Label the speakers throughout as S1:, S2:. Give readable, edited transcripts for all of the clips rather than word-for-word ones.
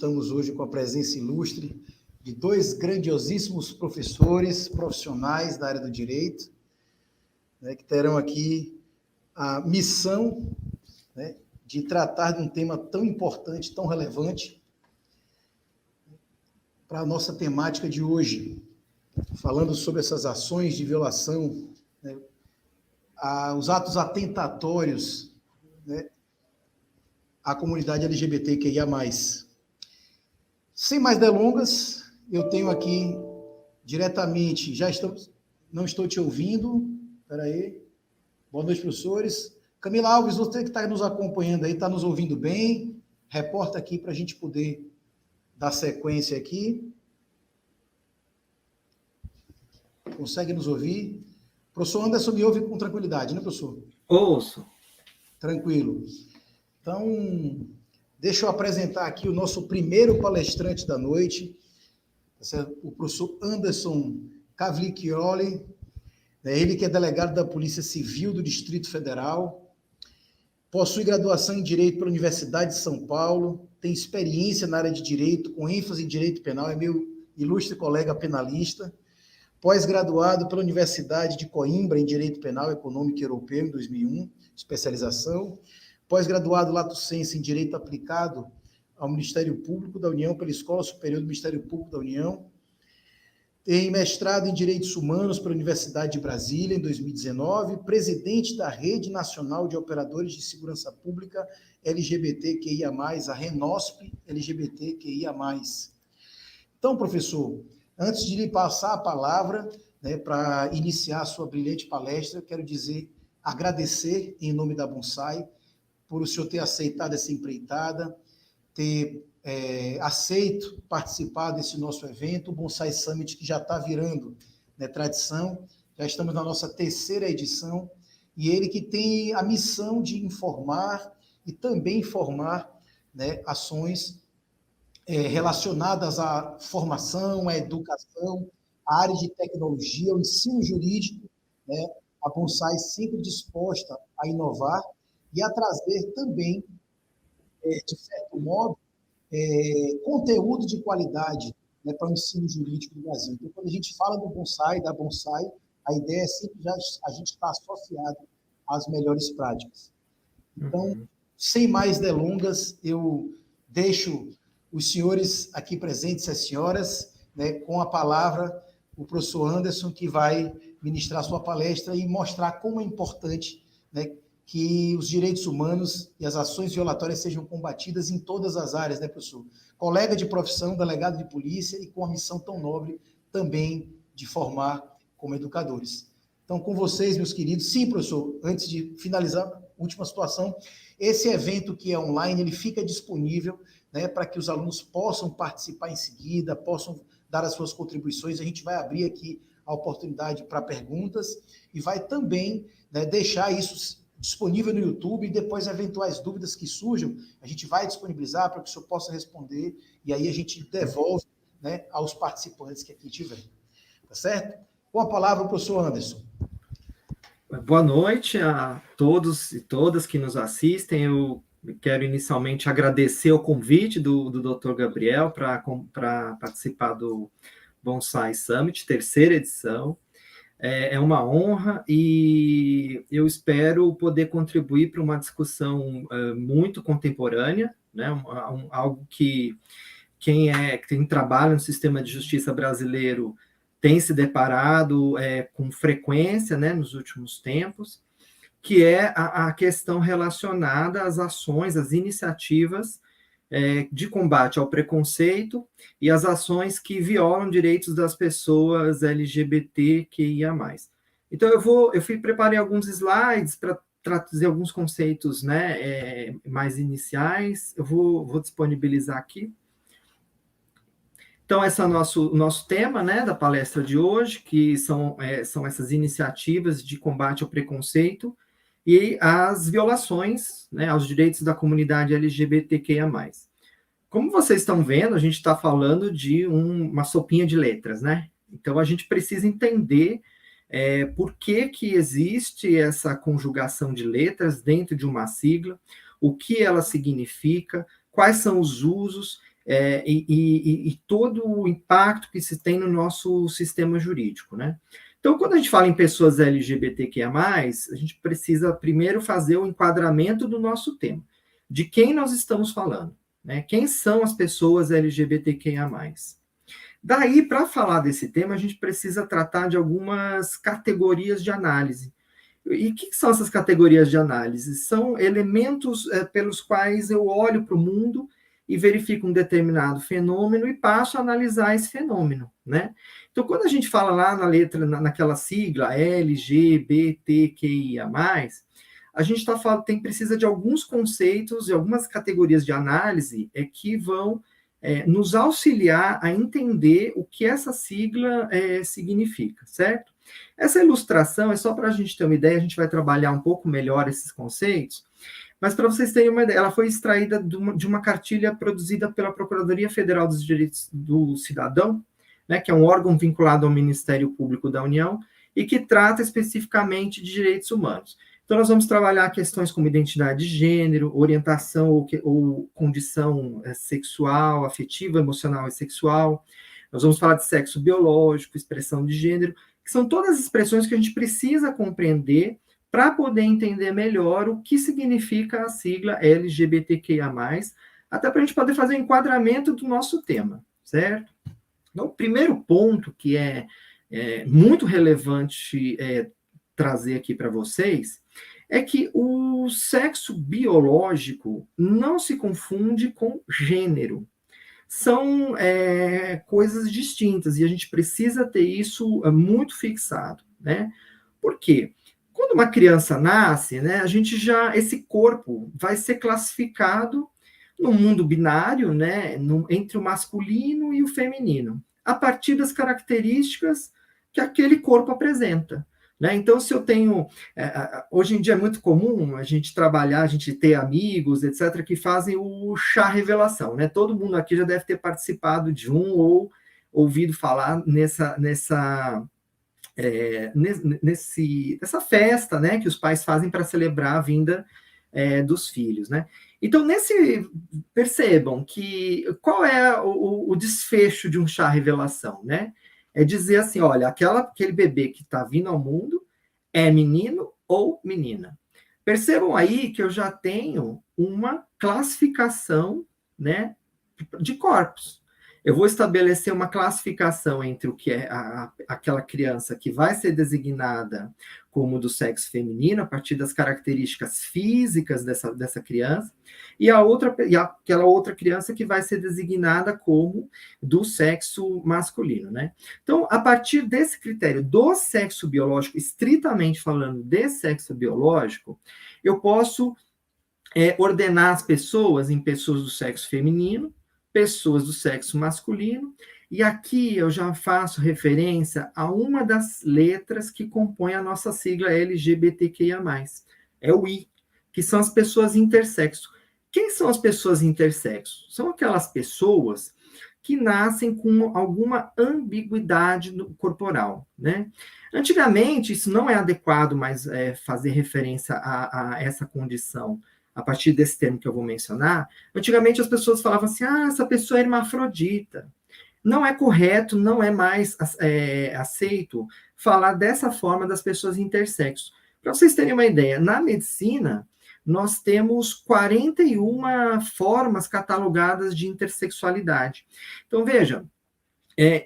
S1: Estamos hoje com a presença ilustre de dois grandiosíssimos professores profissionais da área do direito, né, que terão aqui a missão, né, de tratar de um tema tão importante, tão relevante para a nossa temática de hoje, falando sobre essas ações de violação, né, os atos atentatórios, né, à comunidade LGBTQIA+. Sem mais delongas, eu tenho aqui diretamente, não estou te ouvindo, espera aí. Boa noite, professores. Camila Alves, você que está nos acompanhando aí, está nos ouvindo bem? Reporta aqui para a gente poder dar sequência aqui. Consegue nos ouvir? Professor Anderson me ouve com tranquilidade, né, professor?
S2: Ouço.
S1: Tranquilo. Então, deixa eu apresentar aqui o nosso primeiro palestrante da noite, o professor Anderson Cavlicchioli, ele que é delegado da Polícia Civil do Distrito Federal, possui graduação em Direito pela Universidade de São Paulo, tem experiência na área de Direito, com ênfase em Direito Penal, é meu ilustre colega penalista, pós-graduado pela Universidade de Coimbra em Direito Penal Econômico Europeu em 2001, especialização, pós-graduado lato sensu em Direito Aplicado ao Ministério Público da União pela Escola Superior do Ministério Público da União, tem mestrado em Direitos Humanos pela Universidade de Brasília em 2019, presidente da Rede Nacional de Operadores de Segurança Pública LGBTQIA+, a RENOSP LGBTQIA+. Então, professor, antes de lhe passar a palavra, né, para iniciar a sua brilhante palestra, eu quero agradecer em nome da Bonsai, por o senhor ter aceitado essa empreitada, ter aceito participar desse nosso evento, o Bonsai Summit, que já está virando, né, tradição, já estamos na nossa terceira edição, e ele que tem a missão de informar e também formar, né, ações relacionadas à formação, à educação, à área de tecnologia, ao ensino jurídico, né, a Bonsai sempre disposta a inovar e a trazer também, de certo modo, conteúdo de qualidade, né, para o ensino jurídico do Brasil. Então, quando a gente fala do Bonsai, da Bonsai, a ideia é sempre a gente estar associado às melhores práticas. Então, sem mais delongas, eu deixo os senhores aqui presentes, as senhoras, né, com a palavra o professor Anderson, que vai ministrar sua palestra e mostrar como é importante, né, que os direitos humanos e as ações violatórias sejam combatidas em todas as áreas, né, professor? Colega de profissão, delegado de polícia e com a missão tão nobre também de formar como educadores. Então, com vocês, meus queridos. Sim, professor, antes de finalizar, última situação, esse evento que é online, ele fica disponível, né, para que os alunos possam participar em seguida, possam dar as suas contribuições. A gente vai abrir aqui a oportunidade para perguntas e vai também, né, deixar isso disponível no YouTube, e depois eventuais dúvidas que surjam, a gente vai disponibilizar para que o senhor possa responder, e aí a gente devolve, né, aos participantes que aqui tiverem. Tá certo? Com a palavra, o professor Anderson.
S2: Boa noite a todos e todas que nos assistem. Eu quero inicialmente agradecer o convite do Dr. Gabriel para participar do Bonsai Summit, terceira edição. É uma honra e eu espero poder contribuir para uma discussão muito contemporânea, né? Algo que quem trabalha no sistema de justiça brasileiro tem se deparado com frequência, né, nos últimos tempos, que é a questão relacionada às ações, às iniciativas de combate ao preconceito e as ações que violam direitos das pessoas LGBTQIA+. Então, preparei alguns slides para trazer alguns conceitos, né, mais iniciais. Eu vou disponibilizar aqui. Então, esse é o nosso tema, né, da palestra de hoje, que são essas iniciativas de combate ao preconceito e as violações, né, aos direitos da comunidade LGBTQIA+. Como vocês estão vendo, a gente está falando de uma sopinha de letras, né? Então, a gente precisa entender por que existe essa conjugação de letras dentro de uma sigla, o que ela significa, quais são os usos, e todo o impacto que se tem no nosso sistema jurídico, né? Então, quando a gente fala em pessoas LGBTQIA+, a gente precisa primeiro fazer o enquadramento do nosso tema. De quem nós estamos falando, né? Quem são as pessoas LGBTQIA+. Daí, para falar desse tema, a gente precisa tratar de algumas categorias de análise. E o que são essas categorias de análise? São elementos pelos quais eu olho para o mundo e verifico um determinado fenômeno e passo a analisar esse fenômeno, né? Então, quando a gente fala lá na letra, naquela sigla LGBTQIA+, a gente precisa de alguns conceitos e algumas categorias de análise que vão nos auxiliar a entender o que essa sigla significa, certo? Essa ilustração é só para a gente ter uma ideia, a gente vai trabalhar um pouco melhor esses conceitos, mas para vocês terem uma ideia, ela foi extraída de uma cartilha produzida pela Procuradoria Federal dos Direitos do Cidadão, né, que é um órgão vinculado ao Ministério Público da União, e que trata especificamente de direitos humanos. Então, nós vamos trabalhar questões como identidade de gênero, orientação ou condição sexual, afetiva, emocional e sexual. Nós vamos falar de sexo biológico, expressão de gênero, que são todas expressões que a gente precisa compreender para poder entender melhor o que significa a sigla LGBTQIA+, até para a gente poder fazer o enquadramento do nosso tema, certo? Então, o primeiro ponto que é muito relevante trazer aqui para vocês é que o sexo biológico não se confunde com gênero. São coisas distintas e a gente precisa ter isso muito fixado, né? Por quê? Quando uma criança nasce, né, esse corpo vai ser classificado no mundo binário, né, entre o masculino e o feminino, a partir das características que aquele corpo apresenta. Né? Então, se eu tenho... hoje em dia é muito comum a gente trabalhar, a gente ter amigos, etc., que fazem o chá revelação. Né? Todo mundo aqui já deve ter participado de um ou ouvido falar nessa festa, né, que os pais fazem para celebrar a vinda dos filhos, né? Então, percebam que qual é o desfecho de um chá revelação, né? É dizer assim, olha, aquele bebê que está vindo ao mundo é menino ou menina. Percebam aí que eu já tenho uma classificação, né, de corpos. Eu vou estabelecer uma classificação entre o que é aquela criança que vai ser designada como do sexo feminino, a partir das características físicas dessa criança, e aquela outra criança que vai ser designada como do sexo masculino, né? Então, a partir desse critério do sexo biológico, estritamente falando de sexo biológico, eu posso ordenar as pessoas em pessoas do sexo feminino, pessoas do sexo masculino, e aqui eu já faço referência a uma das letras que compõe a nossa sigla LGBTQIA+. É o I, que são as pessoas intersexo. Quem são as pessoas intersexo? São aquelas pessoas que nascem com alguma ambiguidade corporal, né? Antigamente, isso não é adequado mais fazer referência a essa condição a partir desse termo que eu vou mencionar. Antigamente as pessoas falavam assim, essa pessoa é hermafrodita. Não é correto, não é mais aceito falar dessa forma das pessoas intersexo. Para vocês terem uma ideia, na medicina, nós temos 41 formas catalogadas de intersexualidade. Então, veja,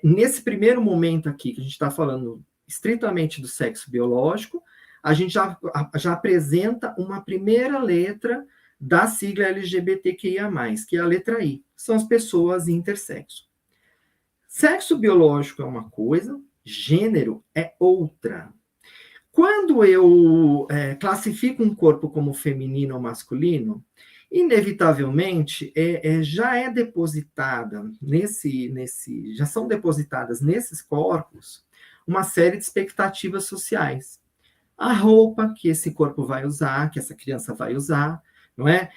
S2: nesse primeiro momento aqui, que a gente está falando estritamente do sexo biológico, a gente já apresenta uma primeira letra da sigla LGBTQIA+, que é a letra I, são as pessoas intersexo. Sexo biológico é uma coisa, gênero é outra. Quando eu classifico um corpo como feminino ou masculino, inevitavelmente já é depositada já são depositadas nesses corpos uma série de expectativas sociais. A roupa que esse corpo vai usar, que essa criança vai usar, não é?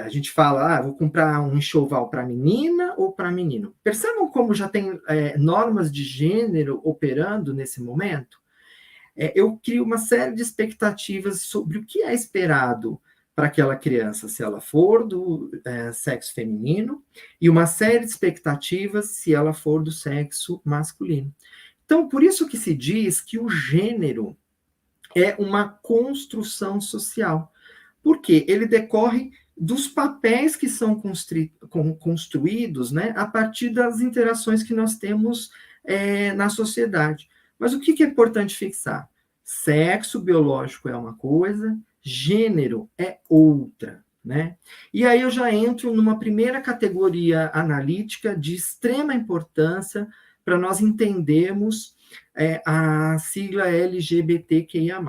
S2: A gente fala, vou comprar um enxoval para menina ou para menino. Percebam como já tem normas de gênero operando nesse momento? Eu crio uma série de expectativas sobre o que é esperado para aquela criança se ela for do sexo feminino e uma série de expectativas se ela for do sexo masculino. Então, por isso que se diz que o gênero é uma construção social, porque ele decorre dos papéis que são construídos, né, a partir das interações que nós temos na sociedade. Mas o que é importante fixar? Sexo biológico é uma coisa, gênero é outra, né? E aí eu já entro numa primeira categoria analítica de extrema importância para nós entendermos a sigla LGBTQIA+,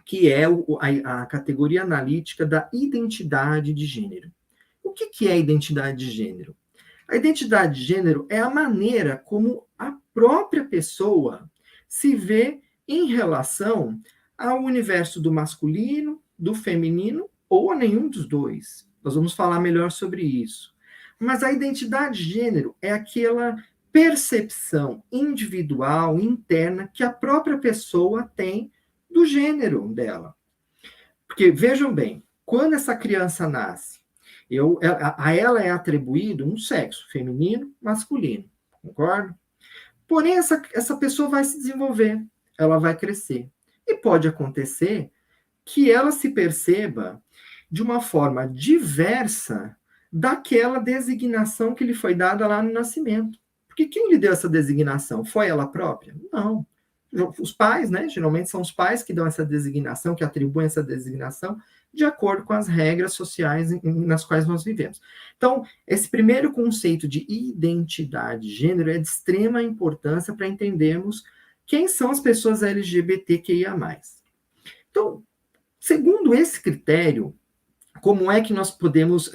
S2: que é a categoria analítica da identidade de gênero. O que é a identidade de gênero? A identidade de gênero é a maneira como a própria pessoa se vê em relação ao universo do masculino, do feminino ou a nenhum dos dois. Nós vamos falar melhor sobre isso. Mas a identidade de gênero é aquela percepção individual, interna, que a própria pessoa tem do gênero dela. Porque, vejam bem, quando essa criança nasce, a ela é atribuído um sexo, feminino, masculino, concorda? Porém, essa pessoa vai se desenvolver, ela vai crescer. E pode acontecer que ela se perceba de uma forma diversa daquela designação que lhe foi dada lá no nascimento. Porque quem lhe deu essa designação? Foi ela própria? Não. Os pais, né? Geralmente são os pais que dão essa designação, que atribuem essa designação de acordo com as regras sociais nas quais nós vivemos. Então, esse primeiro conceito de identidade de gênero é de extrema importância para entendermos quem são as pessoas LGBTQIA+. Então, segundo esse critério, como é que nós podemos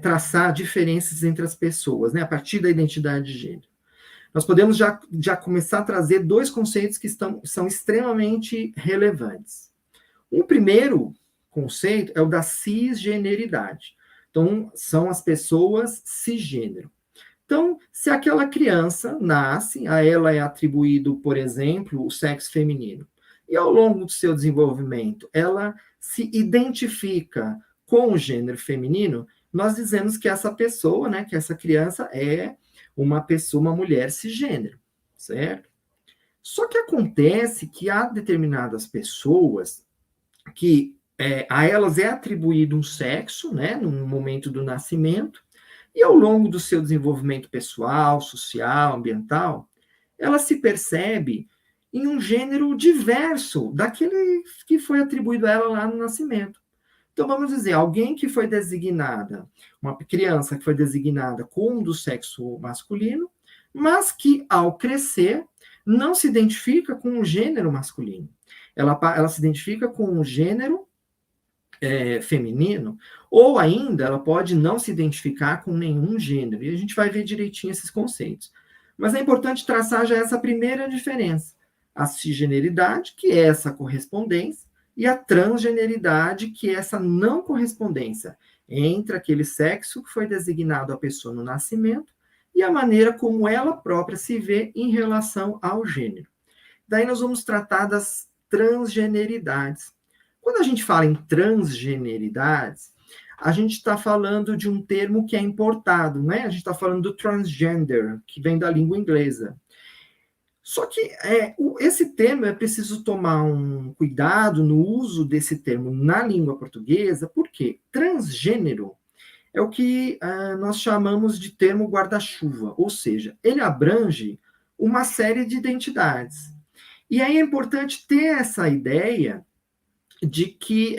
S2: traçar diferenças entre as pessoas, né, a partir da identidade de gênero? Nós podemos já começar a trazer dois conceitos que são extremamente relevantes. O primeiro conceito é o da cisgeneridade. Então, são as pessoas cisgênero. Então, se aquela criança nasce, a ela é atribuído, por exemplo, o sexo feminino, e ao longo do seu desenvolvimento, ela se identifica com o gênero feminino, nós dizemos que essa pessoa, né, que essa criança é uma pessoa, uma mulher cisgênero, certo? Só que acontece que há determinadas pessoas que a elas é atribuído um sexo, né, no momento do nascimento, e ao longo do seu desenvolvimento pessoal, social, ambiental, ela se percebe em um gênero diverso daquele que foi atribuído a ela lá no nascimento. Então, vamos dizer, alguém que foi designada, uma criança que foi designada como do sexo masculino, mas que, ao crescer, não se identifica com o gênero masculino. Ela se identifica com o gênero feminino, ou ainda ela pode não se identificar com nenhum gênero, e a gente vai ver direitinho esses conceitos. Mas é importante traçar já essa primeira diferença, a cisgeneridade, que é essa correspondência, e a transgeneridade, que é essa não correspondência entre aquele sexo que foi designado à pessoa no nascimento e a maneira como ela própria se vê em relação ao gênero. Daí nós vamos tratar das transgeneridades. Quando a gente fala em transgeneridades, a gente está falando de um termo que é importado, né? A gente está falando do transgender, que vem da língua inglesa. Só que esse termo é preciso tomar um cuidado no uso desse termo na língua portuguesa, porque transgênero é o que nós chamamos de termo guarda-chuva, ou seja, ele abrange uma série de identidades. E aí é importante ter essa ideia de que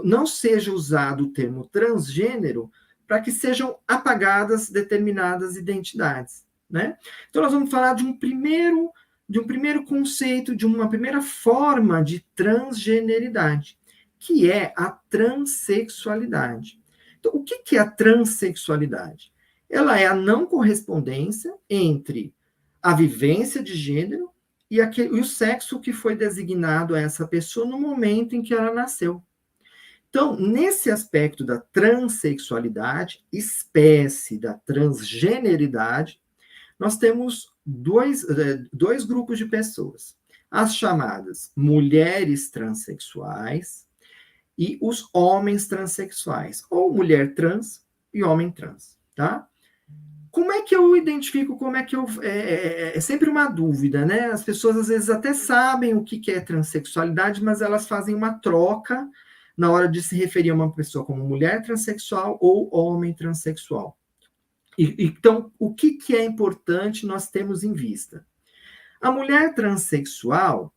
S2: não seja usado o termo transgênero para que sejam apagadas determinadas identidades, né? Então, nós vamos falar de um primeiro conceito, de uma primeira forma de transgeneridade, que é a transexualidade. Então, o que é a transexualidade? Ela é a não correspondência entre a vivência de gênero e o sexo que foi designado a essa pessoa no momento em que ela nasceu. Então, nesse aspecto da transexualidade, espécie da transgeneridade, nós temos dois grupos de pessoas. As chamadas mulheres transexuais e os homens transexuais, ou mulher trans e homem trans, tá? Como é que eu identifico, como é que eu... É sempre uma dúvida, né? As pessoas, às vezes, até sabem o que é transexualidade, mas elas fazem uma troca na hora de se referir a uma pessoa como mulher transexual ou homem transexual. Então, o que é importante nós termos em vista? A mulher transexual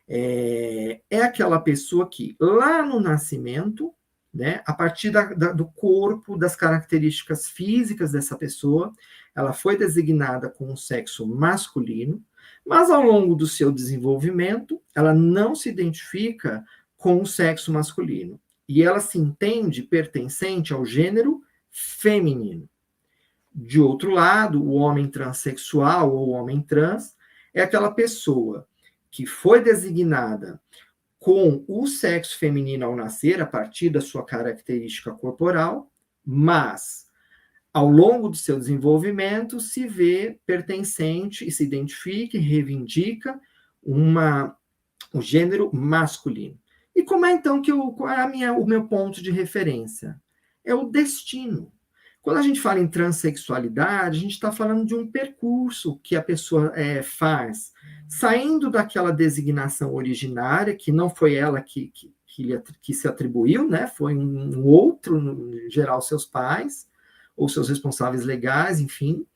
S2: é aquela pessoa que, lá no nascimento, né, a partir do corpo, das características físicas dessa pessoa, ela foi designada com o sexo masculino, mas ao longo do seu desenvolvimento, ela não se identifica com o sexo masculino. E ela se entende pertencente ao gênero feminino. De outro lado, o homem transexual ou homem trans é aquela pessoa que foi designada com o sexo feminino ao nascer, a partir da sua característica corporal, mas, ao longo do seu desenvolvimento, se vê pertencente e se identifica e reivindica o gênero masculino. E como é, então, qual é o meu ponto de referência? É o destino. Quando a gente fala em transexualidade, a gente está falando de um percurso que a pessoa faz, saindo daquela designação originária, que não foi ela que se atribuiu, né? Foi um outro, em geral, seus pais, ou seus responsáveis legais, enfim.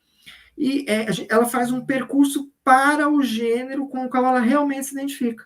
S2: E ela faz um percurso para o gênero com o qual ela realmente se identifica.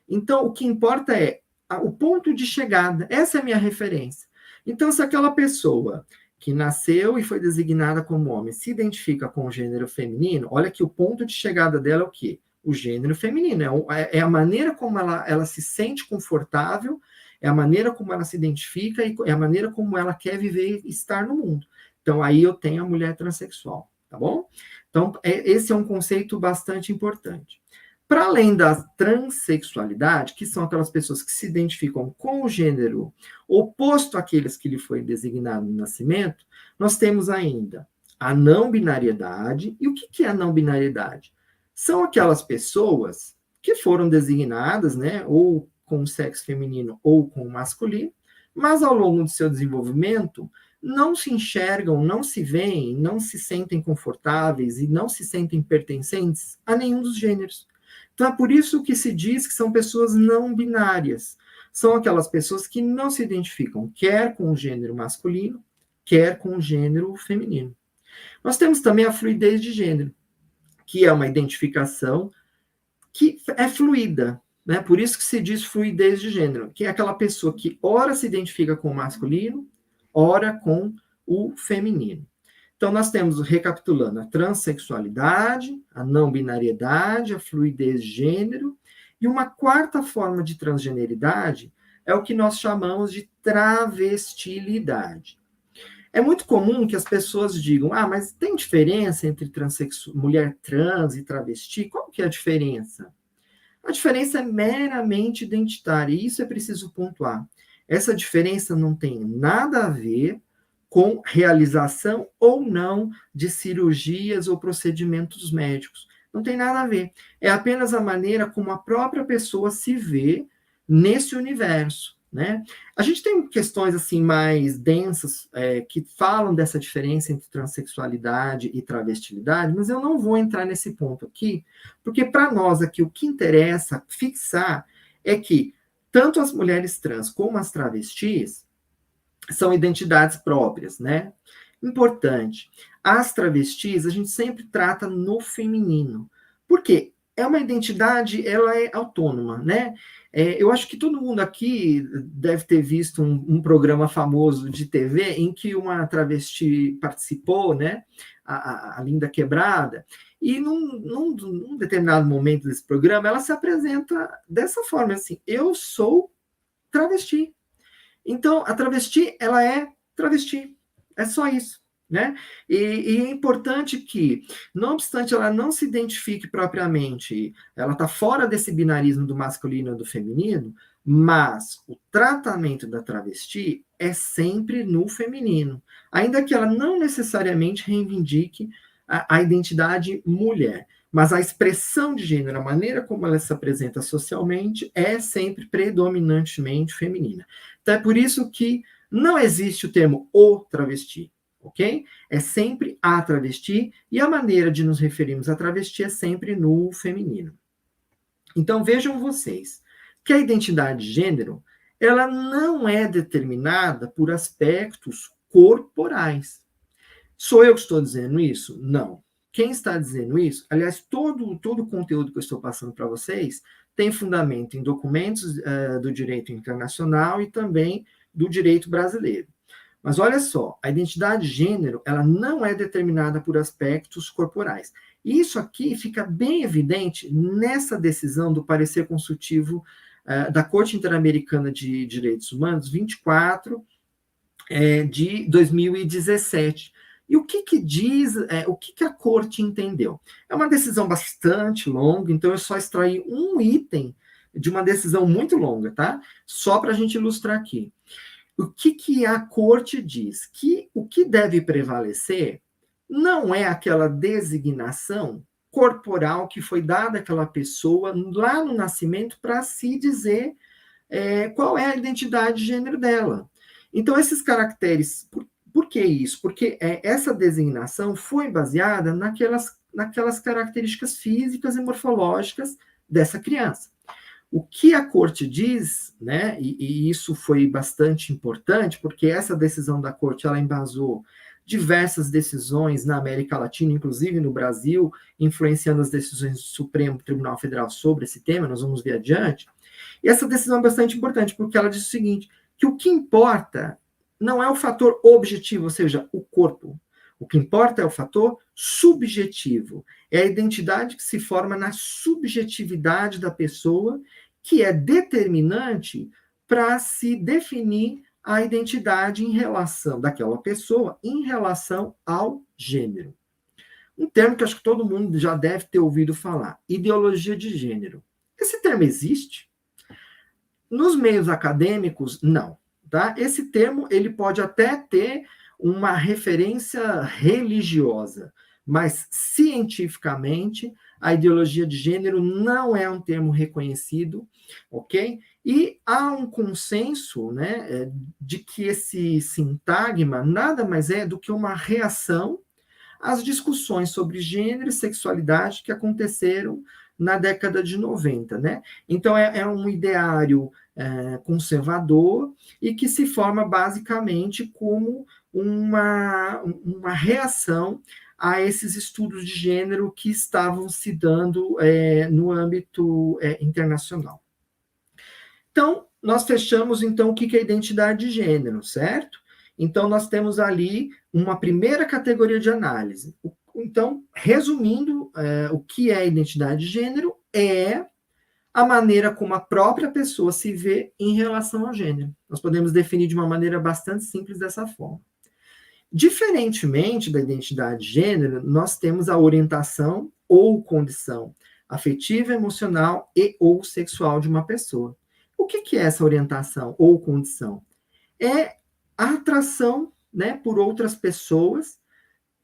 S2: Então, o que importa é o ponto de chegada. Essa é a minha referência. Então, se aquela pessoa que nasceu e foi designada como homem se identifica com o gênero feminino, olha que o ponto de chegada dela é o quê? O gênero feminino. É a maneira como ela se sente confortável, é a maneira como ela se identifica e é a maneira como ela quer viver e estar no mundo. Então, aí eu tenho a mulher transexual, tá bom? Então, esse é um conceito bastante importante. Para além da transexualidade, que são aquelas pessoas que se identificam com o gênero oposto àqueles que lhe foi designado no nascimento, nós temos ainda a não binariedade. E o que é a não binariedade? São aquelas pessoas que foram designadas, né, ou com o sexo feminino ou com o masculino, mas ao longo do seu desenvolvimento não se enxergam, não se veem, não se sentem confortáveis e não se sentem pertencentes a nenhum dos gêneros. Então, é por isso que se diz que são pessoas não binárias. São aquelas pessoas que não se identificam quer com o gênero masculino, quer com o gênero feminino. Nós temos também a fluidez de gênero, que é uma identificação que é fluida, né? Por isso que se diz fluidez de gênero, que é aquela pessoa que ora se identifica com o masculino, ora com o feminino. Então, nós temos, recapitulando, a transexualidade, a não binariedade, a fluidez de gênero, e uma quarta forma de transgeneridade é o que nós chamamos de travestilidade. É muito comum que as pessoas digam, mas tem diferença entre mulher trans e travesti? Qual que é a diferença? A diferença é meramente identitária, e isso é preciso pontuar. Essa diferença não tem nada a ver com realização ou não de cirurgias ou procedimentos médicos. Não tem nada a ver. É apenas a maneira como a própria pessoa se vê nesse universo, né? A gente tem questões assim mais densas que falam dessa diferença entre transexualidade e travestilidade, mas eu não vou entrar nesse ponto aqui, porque para nós aqui o que interessa fixar é que tanto as mulheres trans como as travestis são identidades próprias, né? Importante. As travestis, a gente sempre trata no feminino. Por quê? É uma identidade, ela é autônoma, né? Eu acho que todo mundo aqui deve ter visto um programa famoso de TV em que uma travesti participou, né? A Linda Quebrada. E num determinado momento desse programa, ela se apresenta dessa forma, assim, eu sou travesti. Então, a travesti, ela é travesti. É só isso, né? E é importante que, não obstante ela não se identifique propriamente, ela está fora desse binarismo do masculino e do feminino, mas o tratamento da travesti é sempre no feminino, ainda que ela não necessariamente reivindique a identidade mulher. Mas a expressão de gênero, a maneira como ela se apresenta socialmente, é sempre predominantemente feminina. Então, é por isso que não existe o termo o travesti, ok? É sempre a travesti, e a maneira de nos referirmos a travesti é sempre no feminino. Então, vejam vocês que a identidade de gênero, ela não é determinada por aspectos corporais. Sou eu que estou dizendo isso? Não. Quem está dizendo isso, aliás, todo o conteúdo que eu estou passando para vocês tem fundamento em documentos do direito internacional e também do direito brasileiro. Mas olha só, a identidade de gênero, ela não é determinada por aspectos corporais. Isso aqui fica bem evidente nessa decisão do parecer consultivo da Corte Interamericana de Direitos Humanos 24 de 2017. E o que diz, o que a Corte entendeu? É uma decisão bastante longa, então eu só extraí um item de uma decisão muito longa, tá? Só para a gente ilustrar aqui. O que a Corte diz? Que o que deve prevalecer não é aquela designação corporal que foi dada àquela pessoa lá no nascimento para se dizer qual é a identidade de gênero dela. Então, esses caracteres, por que isso? Porque essa designação foi baseada naquelas características físicas e morfológicas dessa criança. O que a Corte diz, né, e isso foi bastante importante, porque essa decisão da Corte, ela embasou diversas decisões na América Latina, inclusive no Brasil, influenciando as decisões do Supremo Tribunal Federal sobre esse tema, nós vamos ver adiante. E essa decisão é bastante importante, porque ela diz o seguinte, que o que importa não é o fator objetivo, ou seja, o corpo. O que importa é o fator subjetivo. É a identidade que se forma na subjetividade da pessoa, que é determinante para se definir a identidade em relação daquela pessoa em relação ao gênero. Um termo que acho que todo mundo já deve ter ouvido falar, ideologia de gênero. Esse termo existe? Nos meios acadêmicos, não. Tá? Esse termo ele pode até ter uma referência religiosa, mas cientificamente a ideologia de gênero não é um termo reconhecido, ok? E há um consenso, né, de que esse sintagma nada mais é do que uma reação às discussões sobre gênero e sexualidade que aconteceram na década de 90, né? Então, é um ideário conservador e que se forma basicamente como uma reação a esses estudos de gênero que estavam se dando no âmbito internacional. Então, nós fechamos, então, o que é identidade de gênero, certo? Então, nós temos ali uma primeira categoria de análise. Então, resumindo, o que é identidade de gênero é a maneira como a própria pessoa se vê em relação ao gênero. Nós podemos definir de uma maneira bastante simples dessa forma. Diferentemente da identidade de gênero, nós temos a orientação ou condição afetiva, emocional e ou sexual de uma pessoa. O que é essa orientação ou condição? É a atração, né, por outras pessoas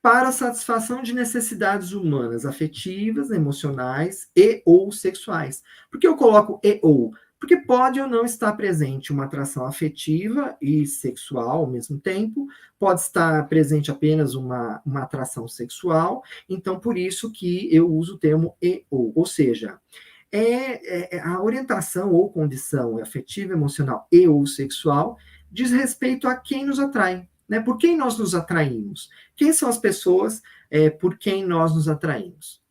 S2: para a satisfação de necessidades humanas, afetivas, emocionais e ou sexuais. Por que eu coloco e ou? Porque pode ou não estar presente uma atração afetiva e sexual ao mesmo tempo, pode estar presente apenas uma atração sexual, então por isso que eu uso o termo e ou seja, a orientação ou condição afetiva, emocional e ou sexual diz respeito a quem nos atrai, né? Por quem nós nos atraímos? Quem são as pessoas por quem nós nos atraímos?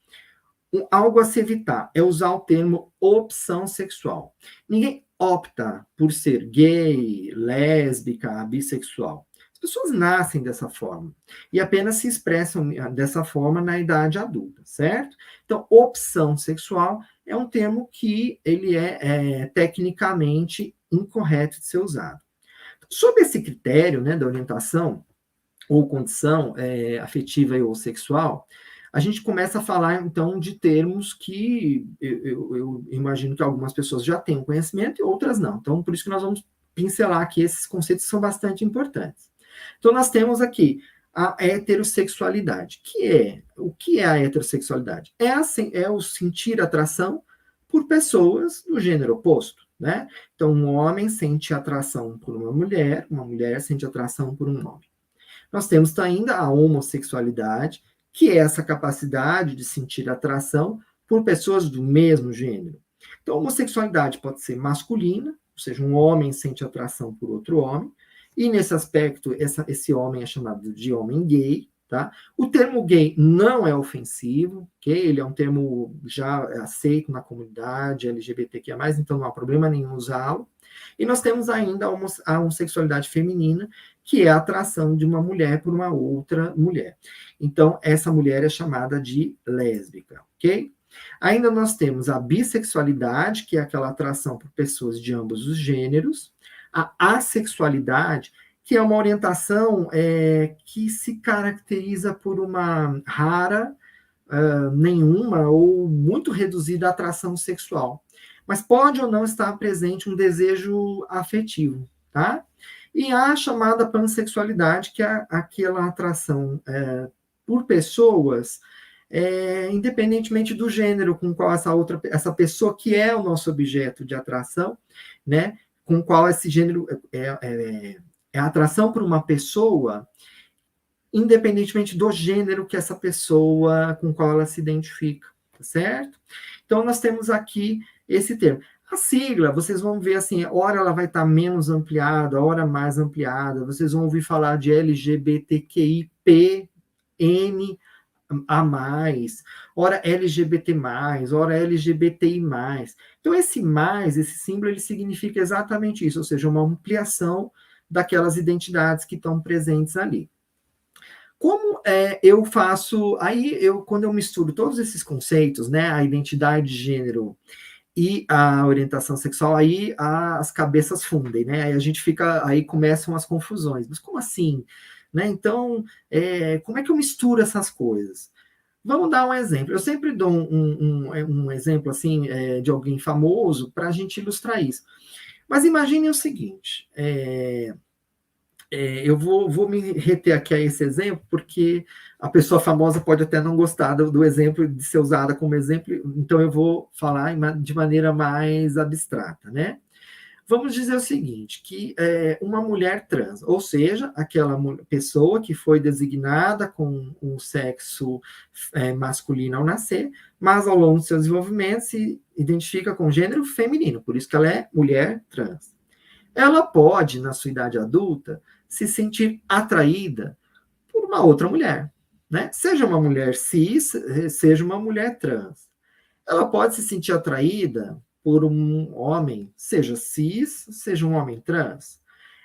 S2: Algo a se evitar é usar o termo opção sexual. Ninguém opta por ser gay, lésbica, bissexual. As pessoas nascem dessa forma e apenas se expressam dessa forma na idade adulta, certo? Então, opção sexual é um termo que ele é tecnicamente incorreto de ser usado. Sob esse critério, né, da orientação ou condição afetiva ou sexual, a gente começa a falar, então, de termos que eu imagino que algumas pessoas já tenham conhecimento e outras não. Então, por isso que nós vamos pincelar aqui esses conceitos que são bastante importantes. Então, nós temos aqui a heterossexualidade. O que é a heterossexualidade? É o sentir atração por pessoas do gênero oposto. né? Então, um homem sente atração por uma mulher sente atração por um homem. Nós temos ainda a homossexualidade, que é essa capacidade de sentir atração por pessoas do mesmo gênero. Então, a homossexualidade pode ser masculina, ou seja, um homem sente atração por outro homem, e nesse aspecto, esse homem é chamado de homem gay, tá? O termo gay não é ofensivo, ok? Ele é um termo já aceito na comunidade LGBTQIA+, então não há problema nenhum usá-lo. E nós temos ainda a homossexualidade feminina, que é a atração de uma mulher por uma outra mulher. Então, essa mulher é chamada de lésbica, ok? Ainda nós temos a bissexualidade, que é aquela atração por pessoas de ambos os gêneros, a assexualidade, que é uma orientação que se caracteriza por uma rara, nenhuma ou muito reduzida atração sexual. Mas pode ou não estar presente um desejo afetivo, tá? E a chamada pansexualidade, que é aquela atração por pessoas, independentemente do gênero com qual essa pessoa que é o nosso objeto de atração, né? Com qual esse gênero é a atração por uma pessoa, independentemente do gênero que essa pessoa com qual ela se identifica, tá certo? Então, nós temos aqui esse termo. A sigla, vocês vão ver assim, ora ela vai estar menos ampliada, ora mais ampliada, vocês vão ouvir falar de LGBTQIPN a mais, ora LGBT+, ora LGBTI+. Então, esse símbolo, ele significa exatamente isso, ou seja, uma ampliação daquelas identidades que estão presentes ali. Como eu faço, quando eu misturo todos esses conceitos, né, a identidade de gênero e a orientação sexual, aí as cabeças fundem, né, aí começam as confusões, mas como assim? Né? Então, como é que eu misturo essas coisas? Vamos dar um exemplo. Eu sempre dou um exemplo assim de alguém famoso para a gente ilustrar isso. Mas imagine o seguinte: eu vou me reter aqui a esse exemplo, porque a pessoa famosa pode até não gostar do exemplo, de ser usada como exemplo, então eu vou falar de maneira mais abstrata, né? Vamos dizer o seguinte, que uma mulher trans, ou seja, aquela pessoa que foi designada com o sexo masculino ao nascer, mas ao longo do seu desenvolvimento se identifica com o gênero feminino, por isso que ela é mulher trans. Ela pode, na sua idade adulta, se sentir atraída por uma outra mulher, né? Seja uma mulher cis, seja uma mulher trans. Ela pode se sentir atraída por um homem, seja cis, seja um homem trans.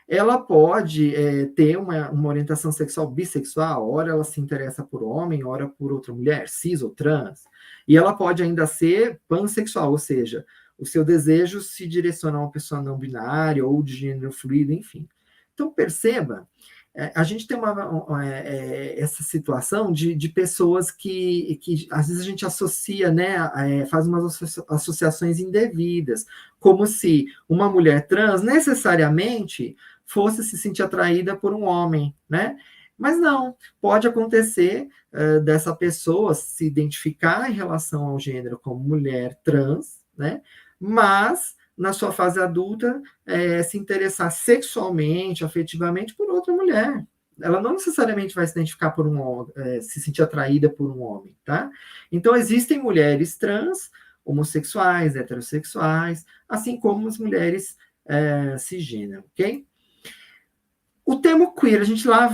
S2: Ela pode ter uma orientação sexual bissexual, ora ela se interessa por homem, ora por outra mulher, cis ou trans. E ela pode ainda ser pansexual, ou seja, o seu desejo se direciona a uma pessoa não binária ou de gênero fluido, enfim. Então, perceba, a gente tem essa situação de pessoas que às vezes a gente associa, né, faz umas associações indevidas, como se uma mulher trans necessariamente fosse se sentir atraída por um homem, né? Mas não, pode acontecer dessa pessoa se identificar em relação ao gênero como mulher trans, né? Mas na sua fase adulta, se interessar sexualmente, afetivamente por outra mulher. Ela não necessariamente vai se identificar por se sentir atraída por um homem, tá? Então, existem mulheres trans, homossexuais, heterossexuais, assim como as mulheres cisgênero, ok? O termo queer,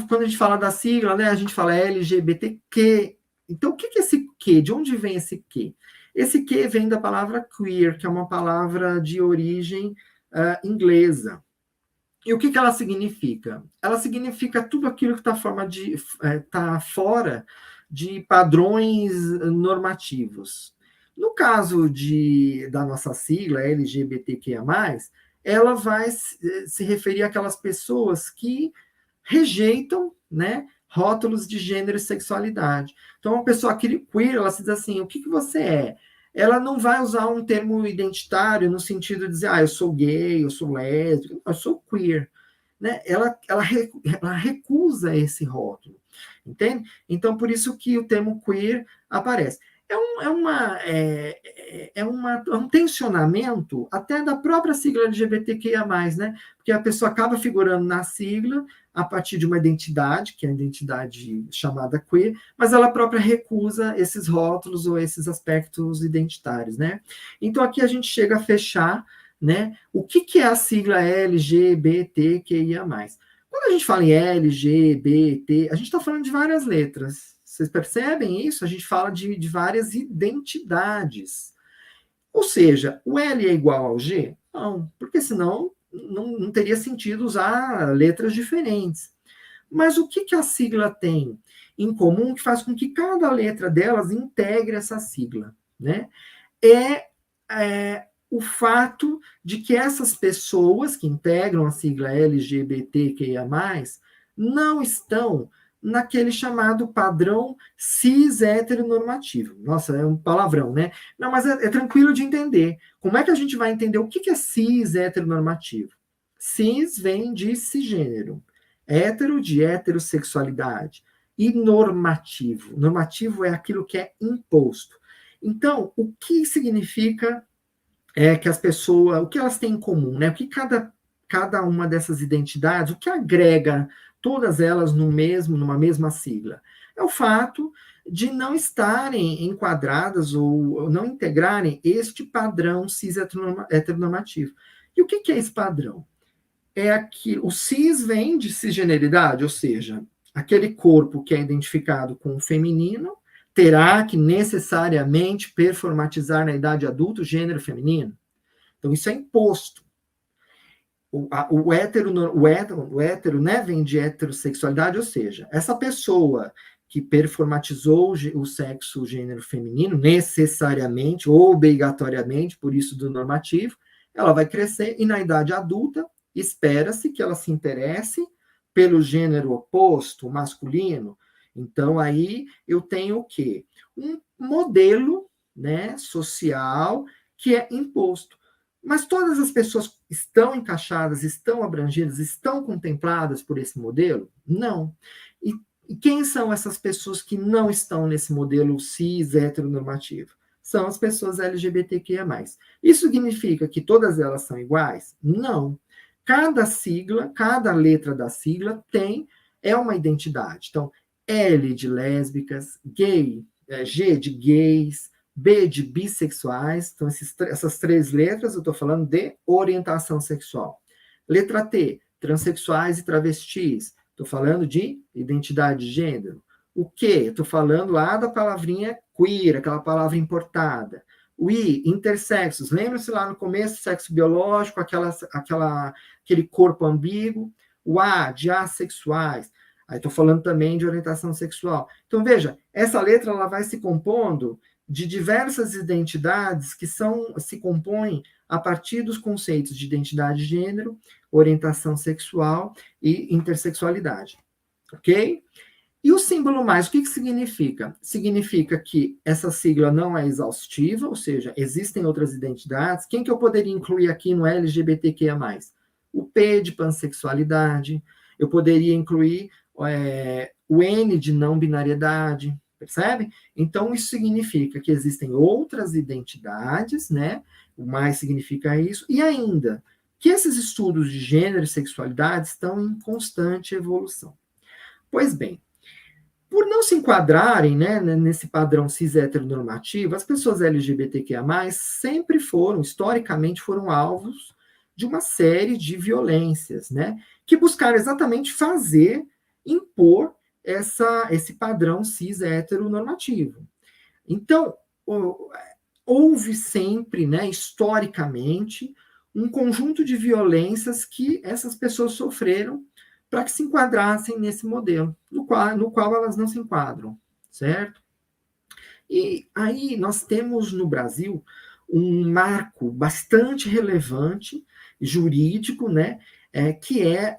S2: quando a gente fala da sigla, né, a gente fala LGBTQ. Então, o que é esse Q? De onde vem esse Q? Esse Q vem da palavra queer, que é uma palavra de origem inglesa. E o que ela significa? Ela significa tudo aquilo que está fora de padrões normativos. No caso da nossa sigla, LGBTQIA+, ela vai se referir àquelas pessoas que rejeitam, né, rótulos de gênero e sexualidade. Então, uma pessoa queer, ela se diz assim, o que você é? Ela não vai usar um termo identitário no sentido de dizer, eu sou gay, eu sou lésbica, eu sou queer. Né? Ela recusa esse rótulo, entende? Então, por isso que o termo queer aparece. é um tensionamento até da própria sigla LGBTQIA+, né? Porque a pessoa acaba figurando na sigla a partir de uma identidade, que é a identidade chamada queer, mas ela própria recusa esses rótulos ou esses aspectos identitários, né? Então aqui a gente chega a fechar, né? O que é a sigla LGBTQIA+. Quando a gente fala em LGBT, a gente está falando de várias letras. Vocês percebem isso? A gente fala de várias identidades. Ou seja, o L é igual ao G? Não, porque senão não teria sentido usar letras diferentes. Mas o que a sigla tem em comum que faz com que cada letra delas integre essa sigla, né? O fato de que essas pessoas que integram a sigla LGBTQIA+, não estão naquele chamado padrão cis heteronormativo. Nossa, é um palavrão, né? Não, mas é tranquilo de entender. Como é que a gente vai entender o que é cis heteronormativo? Cis vem de cisgênero, hétero de heterossexualidade, e normativo. Normativo é aquilo que é imposto. Então, o que significa que as pessoas, o que elas têm em comum, né? O que cada uma dessas identidades, o que agrega todas elas numa mesma sigla? É o fato de não estarem enquadradas ou não integrarem este padrão cis heteronormativo. E o que é esse padrão? O cis vem de cisgeneridade, ou seja, aquele corpo que é identificado com o feminino terá que necessariamente performatizar na idade adulta o gênero feminino. Então, isso é imposto. O hétero, né, vem de heterossexualidade, ou seja, essa pessoa que performatizou o sexo, o gênero feminino, necessariamente, ou obrigatoriamente, por isso do normativo, ela vai crescer e na idade adulta espera-se que ela se interesse pelo gênero oposto, masculino. Então, aí eu tenho o quê? Um modelo, né, social que é imposto. Mas todas as pessoas estão encaixadas, estão abrangidas, estão contempladas por esse modelo? Não. E quem são essas pessoas que não estão nesse modelo cis heteronormativo? São as pessoas LGBTQIA+. Isso significa que todas elas são iguais? Não. Cada sigla, cada letra da sigla é uma identidade. Então, L de lésbicas, gay, G de gays, B de bissexuais. Então, essas 3 letras eu estou falando de orientação sexual. Letra T, transexuais e travestis. Estou falando de identidade de gênero. O Q? Estou falando lá da palavrinha queer, aquela palavra importada. O I, intersexos. Lembra-se lá no começo, sexo biológico, aquele corpo ambíguo. O A, de assexuais. Aí estou falando também de orientação sexual. Então, veja, essa letra ela vai se compondo de diversas identidades que se compõem a partir dos conceitos de identidade de gênero, orientação sexual e intersexualidade. Ok? E o símbolo mais, o que significa? Significa que essa sigla não é exaustiva, ou seja, existem outras identidades. Quem que eu poderia incluir aqui no LGBTQIA+? O P de pansexualidade, eu poderia incluir o N de não binariedade, percebe? Então, isso significa que existem outras identidades, né? O mais significa isso, e ainda que esses estudos de gênero e sexualidade estão em constante evolução. Pois bem, por não se enquadrarem, né, nesse padrão cis heteronormativo, as pessoas LGBTQIA+, sempre historicamente foram alvos de uma série de violências, né, que buscaram exatamente impor esse padrão cis heteronormativo. Então, houve sempre, né, historicamente, um conjunto de violências que essas pessoas sofreram para que se enquadrassem nesse modelo, no qual elas não se enquadram, certo? E aí nós temos no Brasil um marco bastante relevante, jurídico, né, que é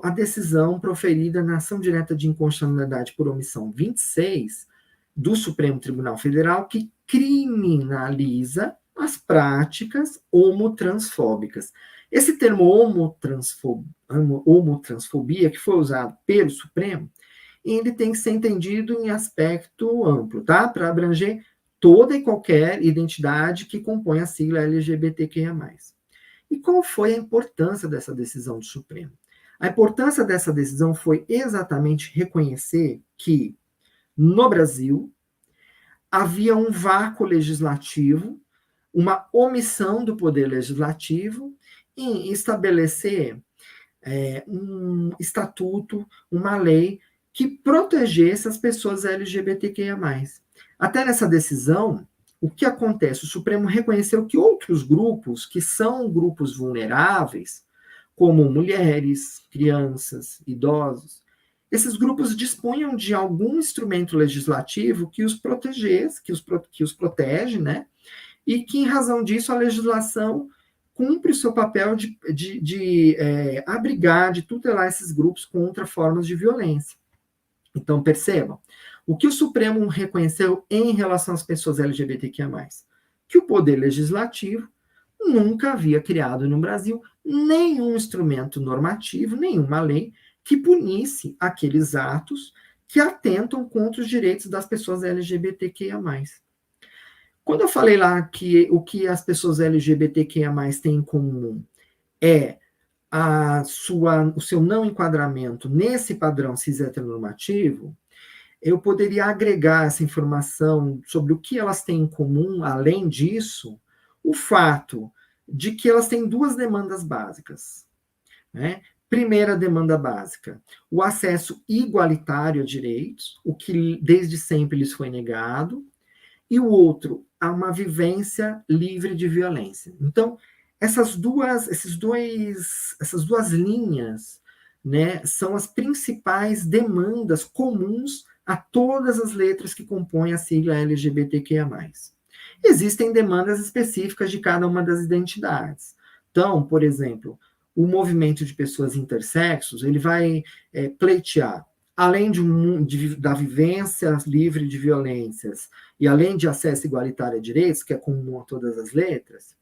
S2: a decisão proferida na ação direta de inconstitucionalidade por omissão 26 do Supremo Tribunal Federal, que criminaliza as práticas homotransfóbicas. Esse termo homotransfobia, que foi usado pelo Supremo, ele tem que ser entendido em aspecto amplo, tá? Para abranger toda e qualquer identidade que compõe a sigla LGBTQIA+. E qual foi a importância dessa decisão do Supremo? A importância dessa decisão foi exatamente reconhecer que, no Brasil, havia um vácuo legislativo, uma omissão do poder legislativo em estabelecer um estatuto, uma lei que protegesse as pessoas LGBTQIA+. Até nessa decisão, o que acontece? O Supremo reconheceu que outros grupos, que são grupos vulneráveis, como mulheres, crianças, idosos, esses grupos dispunham de algum instrumento legislativo que os protegesse, que os protege, né? E que, em razão disso, a legislação cumpre o seu papel de abrigar, de tutelar esses grupos contra formas de violência. Então, percebam, o que o Supremo reconheceu em relação às pessoas LGBTQIA+, que o poder legislativo nunca havia criado no Brasil nenhum instrumento normativo, nenhuma lei que punisse aqueles atos que atentam contra os direitos das pessoas LGBTQIA+. Quando eu falei lá que o que as pessoas LGBTQIA+, têm em comum é o seu não enquadramento nesse padrão cis-heteronormativo, eu poderia agregar essa informação sobre o que elas têm em comum, além disso, o fato de que elas têm duas demandas básicas, né? Primeira demanda básica, o acesso igualitário a direitos, o que desde sempre lhes foi negado, e o outro, a uma vivência livre de violência. Então, essas duas linhas, né, são as principais demandas comuns a todas as letras que compõem a sigla LGBTQIA+. Existem demandas específicas de cada uma das identidades. Então, por exemplo, o movimento de pessoas intersexos, ele vai pleitear, além da vivência livre de violências e além de acesso igualitário a direitos, que é comum a todas as letras,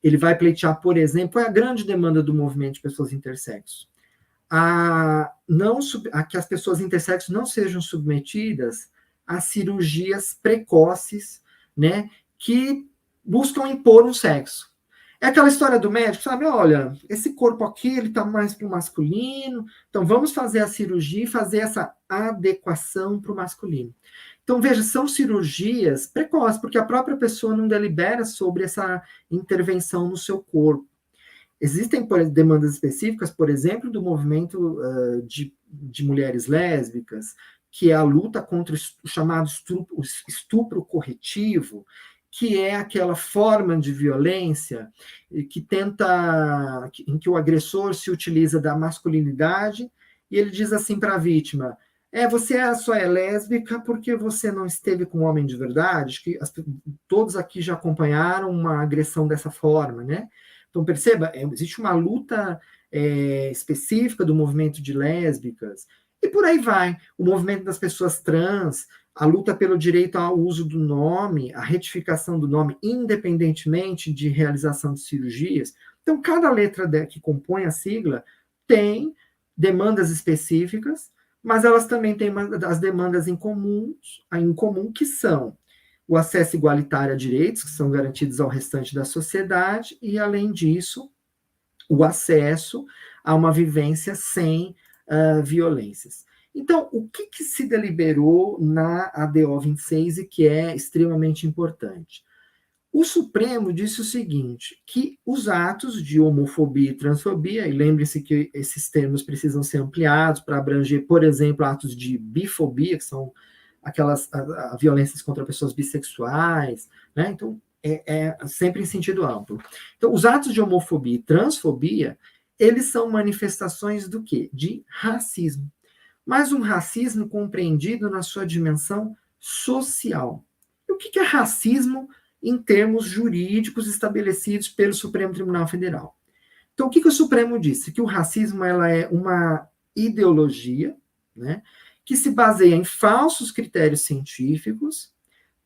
S2: ele vai pleitear, por exemplo, a grande demanda do movimento de pessoas intersexos, que as pessoas intersexos não sejam submetidas a cirurgias precoces, né, que buscam impor um sexo. É aquela história do médico, sabe? Olha, esse corpo aqui, ele está mais para o masculino, então vamos fazer a cirurgia e fazer essa adequação para o masculino. Então, veja, são cirurgias precoces, porque a própria pessoa não delibera sobre essa intervenção no seu corpo. Existem demandas específicas, por exemplo, do movimento de mulheres lésbicas, que é a luta contra o chamado estupro corretivo, que é aquela forma de violência em que o agressor se utiliza da masculinidade e ele diz assim para a vítima: você só é lésbica porque você não esteve com um homem de verdade. Que todos aqui já acompanharam uma agressão dessa forma, né? Então, perceba, existe uma luta específica do movimento de lésbicas, e por aí vai. O movimento das pessoas trans, a luta pelo direito ao uso do nome, a retificação do nome, independentemente de realização de cirurgias. Então, cada letra que compõe a sigla tem demandas específicas, mas elas também têm as demandas em comum, que são o acesso igualitário a direitos, que são garantidos ao restante da sociedade, e, além disso, o acesso a uma vivência sem violências. Então, o que se deliberou na ADO 26 e que é extremamente importante? O Supremo disse o seguinte, que os atos de homofobia e transfobia, e lembre-se que esses termos precisam ser ampliados para abranger, por exemplo, atos de bifobia, que são aquelas violências contra pessoas bissexuais, né? Então, é sempre em sentido amplo. Então, os atos de homofobia e transfobia, eles são manifestações do quê? De racismo. Mas um racismo compreendido na sua dimensão social. E o que é racismo em termos jurídicos estabelecidos pelo Supremo Tribunal Federal? Então, o que o Supremo disse? Que o racismo ela é uma ideologia, né, que se baseia em falsos critérios científicos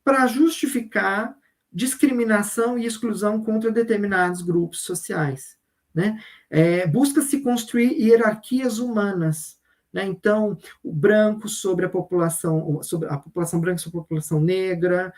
S2: para justificar discriminação e exclusão contra determinados grupos sociais, né? Busca-se construir hierarquias humanas, né? Então, o branco sobre a população branca sobre a população negra,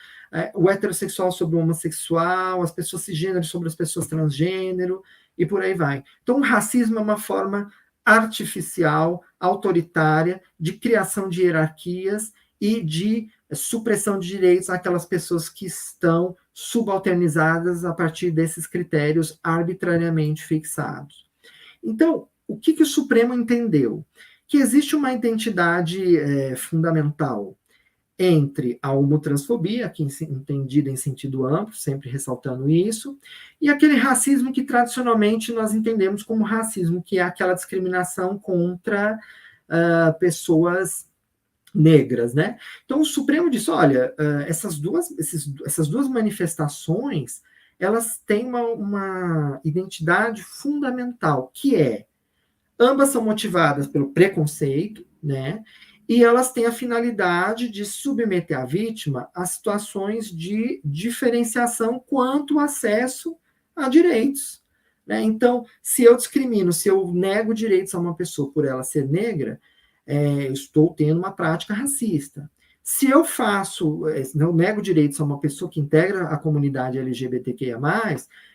S2: o heterossexual sobre o homossexual, as pessoas cisgênero sobre as pessoas transgênero, e por aí vai. Então, o racismo é uma forma artificial, autoritária, de criação de hierarquias e de supressão de direitos àquelas pessoas que estão subalternizadas a partir desses critérios arbitrariamente fixados. Então, o que o Supremo entendeu? Que existe uma identidade fundamental entre a homotransfobia, aqui entendida em sentido amplo, sempre ressaltando isso, e aquele racismo que tradicionalmente nós entendemos como racismo, que é aquela discriminação contra pessoas negras, né? Então o Supremo disse, olha, essas duas manifestações, elas têm uma identidade fundamental, que é, ambas são motivadas pelo preconceito, né? E elas têm a finalidade de submeter a vítima a situações de diferenciação quanto ao acesso a direitos, né? Então, se eu discrimino, se eu nego direitos a uma pessoa por ela ser negra, eu estou tendo uma prática racista. Se eu não nego direitos a uma pessoa que integra a comunidade LGBTQIA+,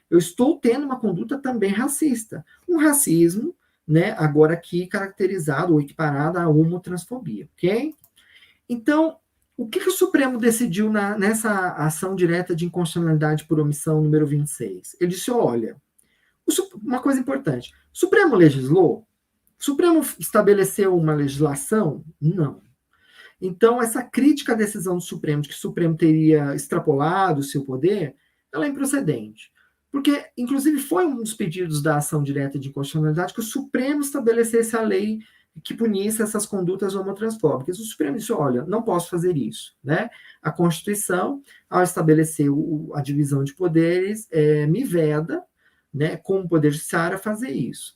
S2: eu estou tendo uma conduta também racista. Um racismo, né, agora aqui caracterizado ou equiparado à homotransfobia, ok? Então, o que o Supremo decidiu nessa ação direta de inconstitucionalidade por omissão número 26? Ele disse, olha, uma coisa importante, o Supremo legislou? O Supremo estabeleceu uma legislação? Não. Então, essa crítica à decisão do Supremo, de que o Supremo teria extrapolado o seu poder, ela é improcedente. Porque, inclusive, foi um dos pedidos da ação direta de inconstitucionalidade que o Supremo estabelecesse a lei que punisse essas condutas homotransfóbicas. O Supremo disse, olha, não posso fazer isso, né? A Constituição, ao estabelecer a divisão de poderes, me veda, né, como Poder Judiciário, a fazer isso.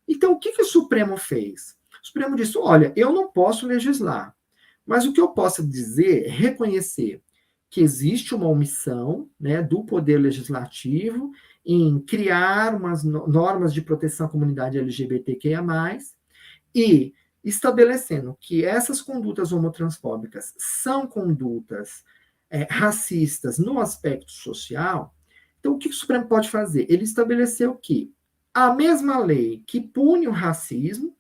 S2: Então, o que o Supremo fez? O Supremo disse, olha, eu não posso legislar, mas o que eu posso dizer é reconhecer que existe uma omissão, né, do Poder Legislativo em criar umas normas de proteção à comunidade LGBTQIA+, e estabelecendo que essas condutas homotransfóbicas são condutas racistas no aspecto social. Então, o que o Supremo pode fazer? Ele estabeleceu que a mesma lei que pune o racismo,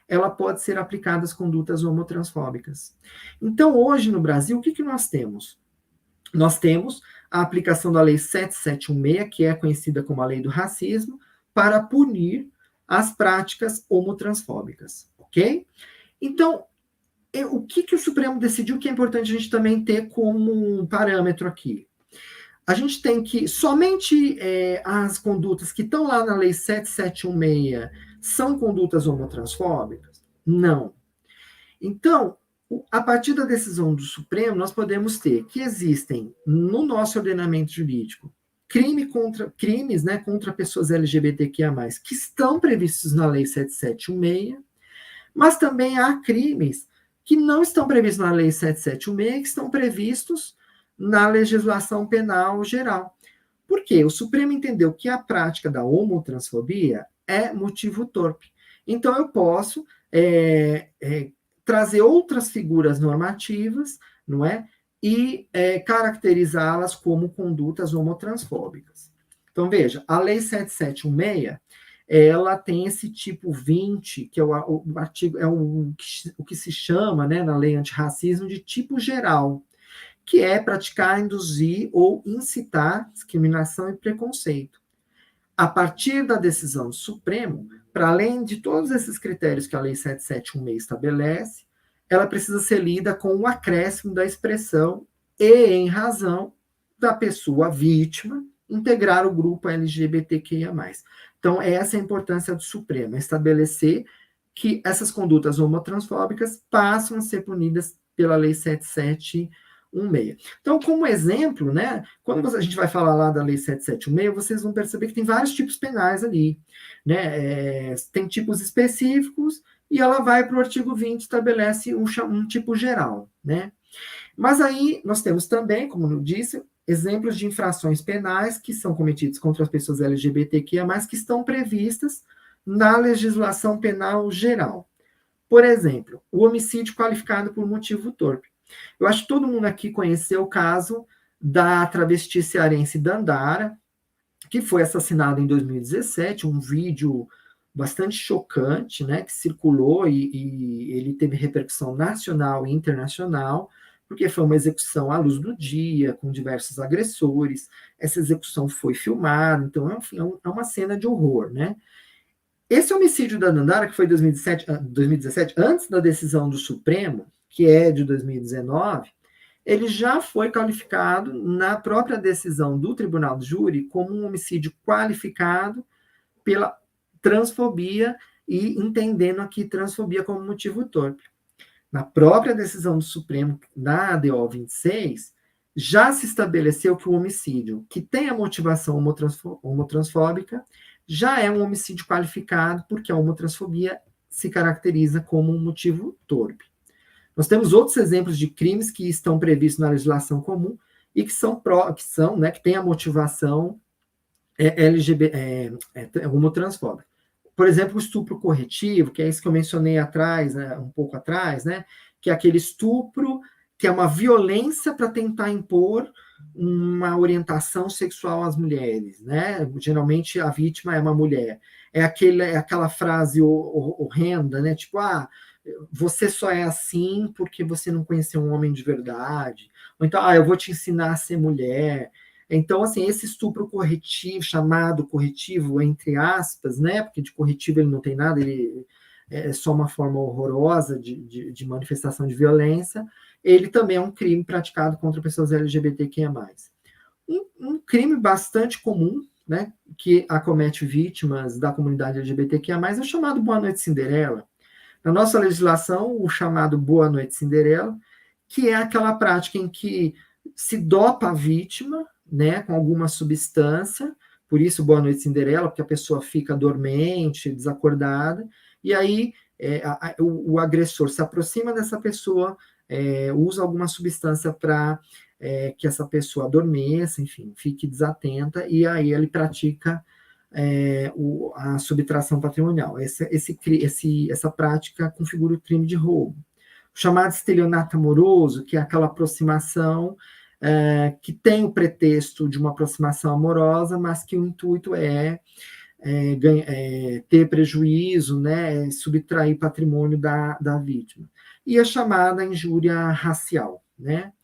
S2: ela pode ser aplicada às condutas homotransfóbicas. Então, hoje no Brasil, o que nós temos? Nós temos a aplicação da Lei 7716, que é conhecida como a Lei do Racismo, para punir as práticas homotransfóbicas, ok? Então, o que o Supremo decidiu que é importante a gente também ter como parâmetro aqui? A gente tem que somente as condutas que estão lá na Lei 7716 são condutas homotransfóbicas? Não. Então, a partir da decisão do Supremo, nós podemos ter que existem no nosso ordenamento jurídico crimes, né, contra pessoas LGBTQIA+, que estão previstos na Lei 7716, mas também há crimes que não estão previstos na Lei 7716, que estão previstos na legislação penal geral. Por quê? O Supremo entendeu que a prática da homotransfobia é motivo torpe. Então, eu posso trazer outras figuras normativas, não é? E caracterizá-las como condutas homotransfóbicas. Então, veja, a Lei 7716, ela tem esse tipo 20, que é o artigo, o que se chama, né, na lei antirracismo, de tipo geral, que é praticar, induzir ou incitar discriminação e preconceito. A partir da decisão do Supremo, para além de todos esses critérios que a Lei 7716 estabelece, ela precisa ser lida com o acréscimo da expressão e em razão da pessoa vítima integrar o grupo LGBTQIA+. Então, essa é a importância do Supremo, estabelecer que essas condutas homotransfóbicas passam a ser punidas pela Lei 7716. Então, como exemplo, né, quando a gente vai falar lá da Lei 7716, vocês vão perceber que tem vários tipos penais ali, né? Tem tipos específicos e ela vai para o artigo 20 estabelece um tipo geral, né? Mas aí nós temos também, como eu disse, exemplos de infrações penais que são cometidas contra as pessoas LGBTQIA+, que estão previstas na legislação penal geral. Por exemplo, o homicídio qualificado por motivo torpe. Eu acho que todo mundo aqui conheceu o caso da travesti cearense Dandara, que foi assassinada em 2017, um vídeo bastante chocante, né, que circulou e ele teve repercussão nacional e internacional, porque foi uma execução à luz do dia, com diversos agressores. Essa execução foi filmada, então, enfim, é uma cena de horror, né? Esse homicídio da Dandara, que foi em 2017, antes da decisão do Supremo, que é de 2019, ele já foi qualificado na própria decisão do Tribunal do Júri como um homicídio qualificado pela transfobia e entendendo aqui transfobia como motivo torpe. Na própria decisão do Supremo, na ADO 26, já se estabeleceu que o homicídio que tem a motivação homotransfóbica já é um homicídio qualificado, porque a homotransfobia se caracteriza como um motivo torpe. Nós temos outros exemplos de crimes que estão previstos na legislação comum e que têm a motivação homotransfóbica. Por exemplo, o estupro corretivo, que é isso que eu mencionei atrás, né, um pouco atrás, né, que é aquele estupro que é uma violência para tentar impor uma orientação sexual às mulheres, né? Geralmente a vítima é uma mulher. É aquela frase horrenda, né? Tipo, você só é assim porque você não conheceu um homem de verdade. Ou então, eu vou te ensinar a ser mulher. Então, assim, esse estupro corretivo, chamado corretivo, entre aspas, né? Porque de corretivo ele não tem nada, ele é só uma forma horrorosa de manifestação de violência. Ele também é um crime praticado contra pessoas LGBTQIA+. Um crime bastante comum, né, que acomete vítimas da comunidade LGBTQIA+, é o chamado Boa Noite Cinderela. Na nossa legislação, o chamado Boa Noite Cinderela, que é aquela prática em que se dopa a vítima, né, com alguma substância, por isso Boa Noite Cinderela, porque a pessoa fica dormente, desacordada, e aí o agressor se aproxima dessa pessoa, usa alguma substância para que essa pessoa adormeça, enfim, fique desatenta, e aí ele pratica a subtração patrimonial. Essa prática configura o crime de roubo. O chamado estelionato amoroso, que é aquela aproximação que tem o pretexto de uma aproximação amorosa, mas que o intuito é ter prejuízo, né, subtrair patrimônio da vítima. E a chamada injúria racial, né?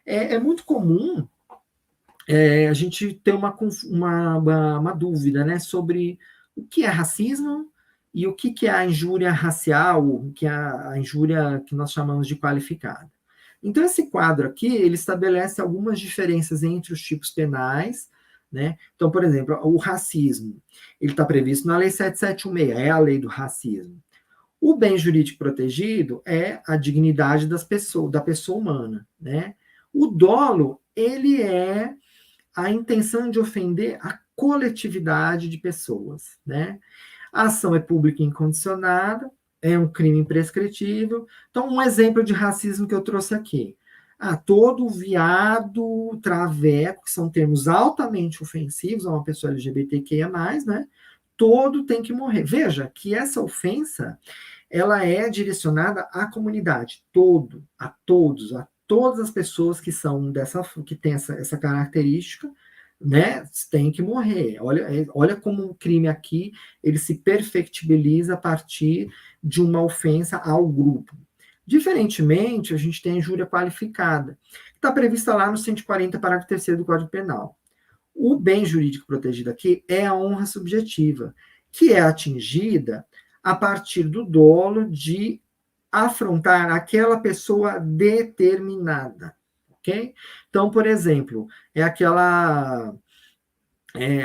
S2: É muito comum a gente ter uma dúvida, né, sobre o que é racismo e o que é a injúria racial, o que é a injúria que nós chamamos de qualificada. Então, esse quadro aqui, ele estabelece algumas diferenças entre os tipos penais, né? Então, por exemplo, o racismo, ele está previsto na Lei 7716, é a lei do racismo. O bem jurídico protegido é a dignidade da pessoa humana, né? O dolo, ele é a intenção de ofender a coletividade de pessoas, né? A ação é pública e incondicionada, é um crime imprescritível. Então, um exemplo de racismo que eu trouxe aqui. Todo viado, traveco, que são termos altamente ofensivos a uma pessoa LGBTQIA+, né? Todo tem que morrer. Veja que essa ofensa, ela é direcionada à comunidade, a todas as pessoas que que têm essa característica, né, tem que morrer. Olha como o crime aqui, ele se perfectibiliza a partir de uma ofensa ao grupo. Diferentemente, a gente tem a injúria qualificada, que está prevista lá no 140, parágrafo 3º do Código Penal. O bem jurídico protegido aqui é a honra subjetiva, que é atingida a partir do dolo de afrontar aquela pessoa determinada, ok? Então, por exemplo, é aquela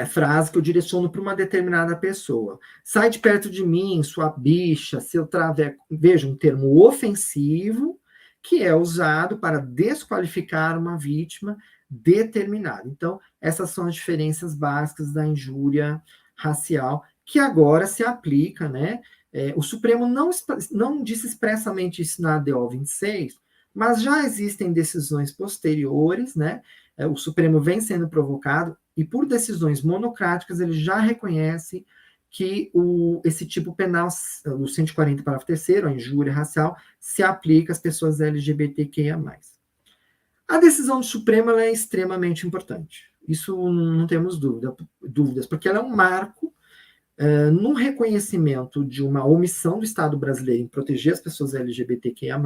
S2: frase que eu direciono para uma determinada pessoa. Sai de perto de mim, sua bicha, seu traveco. Veja, um termo ofensivo que é usado para desqualificar uma vítima determinada. Então, essas são as diferenças básicas da injúria racial, que agora se aplica, né? O Supremo não disse expressamente isso na ADO 26, mas já existem decisões posteriores, né? O Supremo vem sendo provocado e por decisões monocráticas ele já reconhece que esse tipo penal, o 140, parágrafo 3º, a injúria racial, se aplica às pessoas LGBTQIA+. A decisão do Supremo ela é extremamente importante. Isso não temos dúvidas, porque ela é um marco no reconhecimento de uma omissão do Estado brasileiro em proteger as pessoas LGBTQIA+,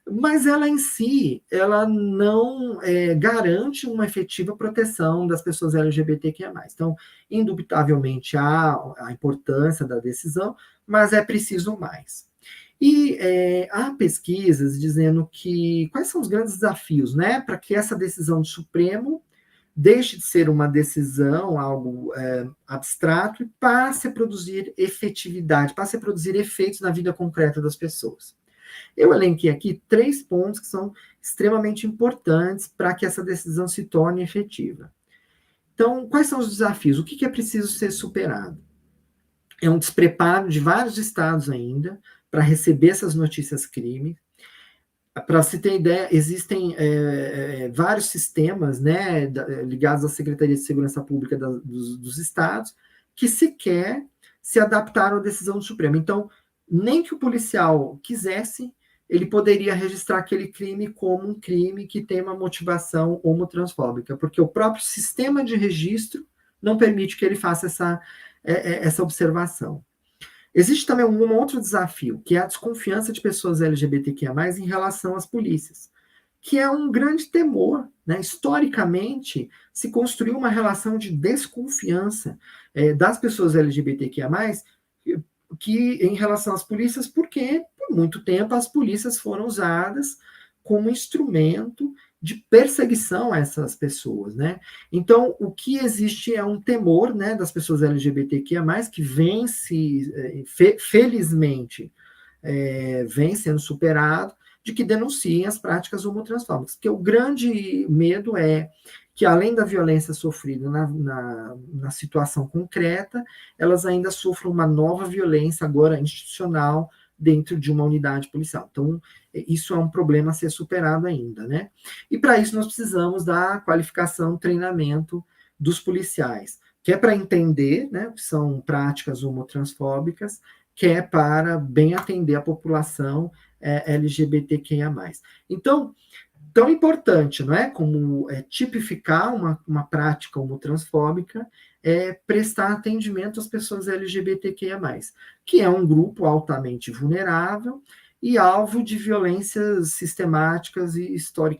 S2: mas ela em si, ela não garante uma efetiva proteção das pessoas LGBTQIA+. Então, indubitavelmente, há a importância da decisão, mas é preciso mais. E há pesquisas dizendo que quais são os grandes desafios, né, para que essa decisão do Supremo deixe de ser uma decisão, algo abstrato, e passe a produzir efetividade, passe a produzir efeitos na vida concreta das pessoas. Eu elenquei aqui 3 pontos que são extremamente importantes para que essa decisão se torne efetiva. Então, quais são os desafios? O que é preciso ser superado? É um despreparo de vários estados ainda para receber essas notícias crime. Para se ter ideia, existem vários sistemas, né, ligados à Secretaria de Segurança Pública dos estados que sequer se adaptaram à decisão do Supremo. Então, nem que o policial quisesse, ele poderia registrar aquele crime como um crime que tem uma motivação homotransfóbica, porque o próprio sistema de registro não permite que ele faça essa observação. Existe também um outro desafio, que é a desconfiança de pessoas LGBTQIA+, em relação às polícias, que é um grande temor, né? Historicamente, se construiu uma relação de desconfiança das pessoas LGBTQIA+, que em relação às polícias, porque por muito tempo as polícias foram usadas como instrumento de perseguição a essas pessoas, né? Então, o que existe é um temor, né, das pessoas LGBTQIA+, que vem felizmente, vem sendo superado, de que denunciem as práticas homotransfóbicas, porque o grande medo é que, além da violência sofrida na situação concreta, elas ainda sofram uma nova violência, agora institucional, dentro de uma unidade policial. Então, isso é um problema a ser superado ainda, né? E para isso nós precisamos da qualificação, treinamento dos policiais, que é para entender, né, o que são práticas homotransfóbicas, que é para bem atender a população LGBTQIA+. Então, tão importante, não é? Como tipificar uma prática homotransfóbica, prestar atendimento às pessoas LGBTQIA+, que é um grupo altamente vulnerável e alvo de violências sistemáticas e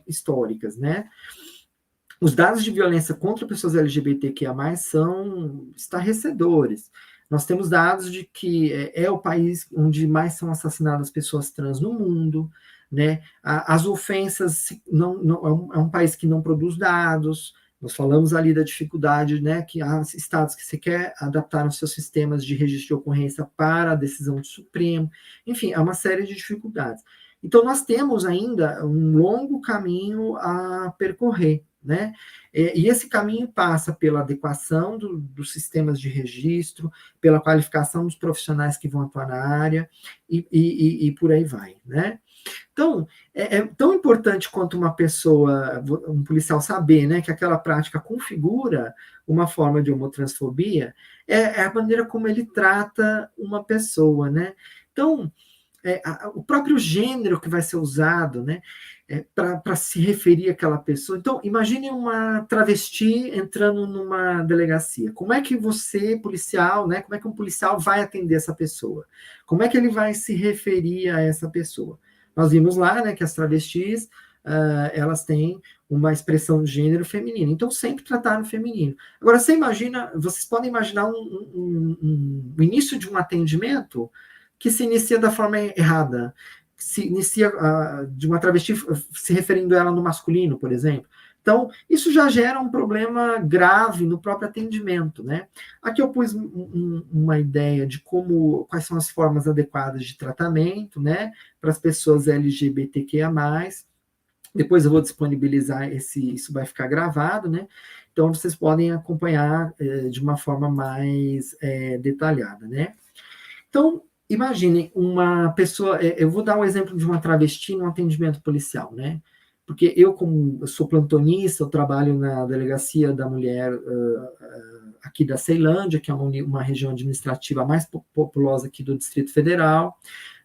S2: históricas, né? Os dados de violência contra pessoas LGBTQIA+, são estarrecedores. Nós temos dados de que é o país onde mais são assassinadas pessoas trans no mundo, né? As ofensas, é um país que não produz dados. Nós falamos ali da dificuldade, né, que há estados que sequer adaptaram seus sistemas de registro de ocorrência para a decisão do Supremo. Enfim, há uma série de dificuldades. Então, nós temos ainda um longo caminho a percorrer, né? E esse caminho passa pela adequação dos sistemas de registro, pela qualificação dos profissionais que vão atuar na área, e por aí vai, né? Então, é tão importante quanto um policial saber, né, que aquela prática configura uma forma de homotransfobia, é a maneira como ele trata uma pessoa, né? Então, o próprio gênero que vai ser usado, né, para se referir àquela pessoa. Então, imagine uma travesti entrando numa delegacia. Como é que você, policial, né, como é que um policial vai atender essa pessoa? Como é que ele vai se referir a essa pessoa? Nós vimos lá, né, que as travestis, elas têm uma expressão de gênero feminino, então sempre trataram feminino. Agora, vocês podem imaginar o início de um atendimento que se inicia da forma errada, se inicia de uma travesti se referindo a ela no masculino, por exemplo. Então, isso já gera um problema grave no próprio atendimento, né? Aqui eu pus uma ideia de quais são as formas adequadas de tratamento, né, para as pessoas LGBTQIA+. Depois eu vou disponibilizar isso vai ficar gravado, né? Então, vocês podem acompanhar de uma forma mais detalhada, né? Então, imaginem uma pessoa, eu vou dar um exemplo de uma travesti no atendimento policial, né? porque eu, como eu sou plantonista, eu trabalho na Delegacia da Mulher aqui da Ceilândia, que é uma região administrativa mais populosa aqui do Distrito Federal,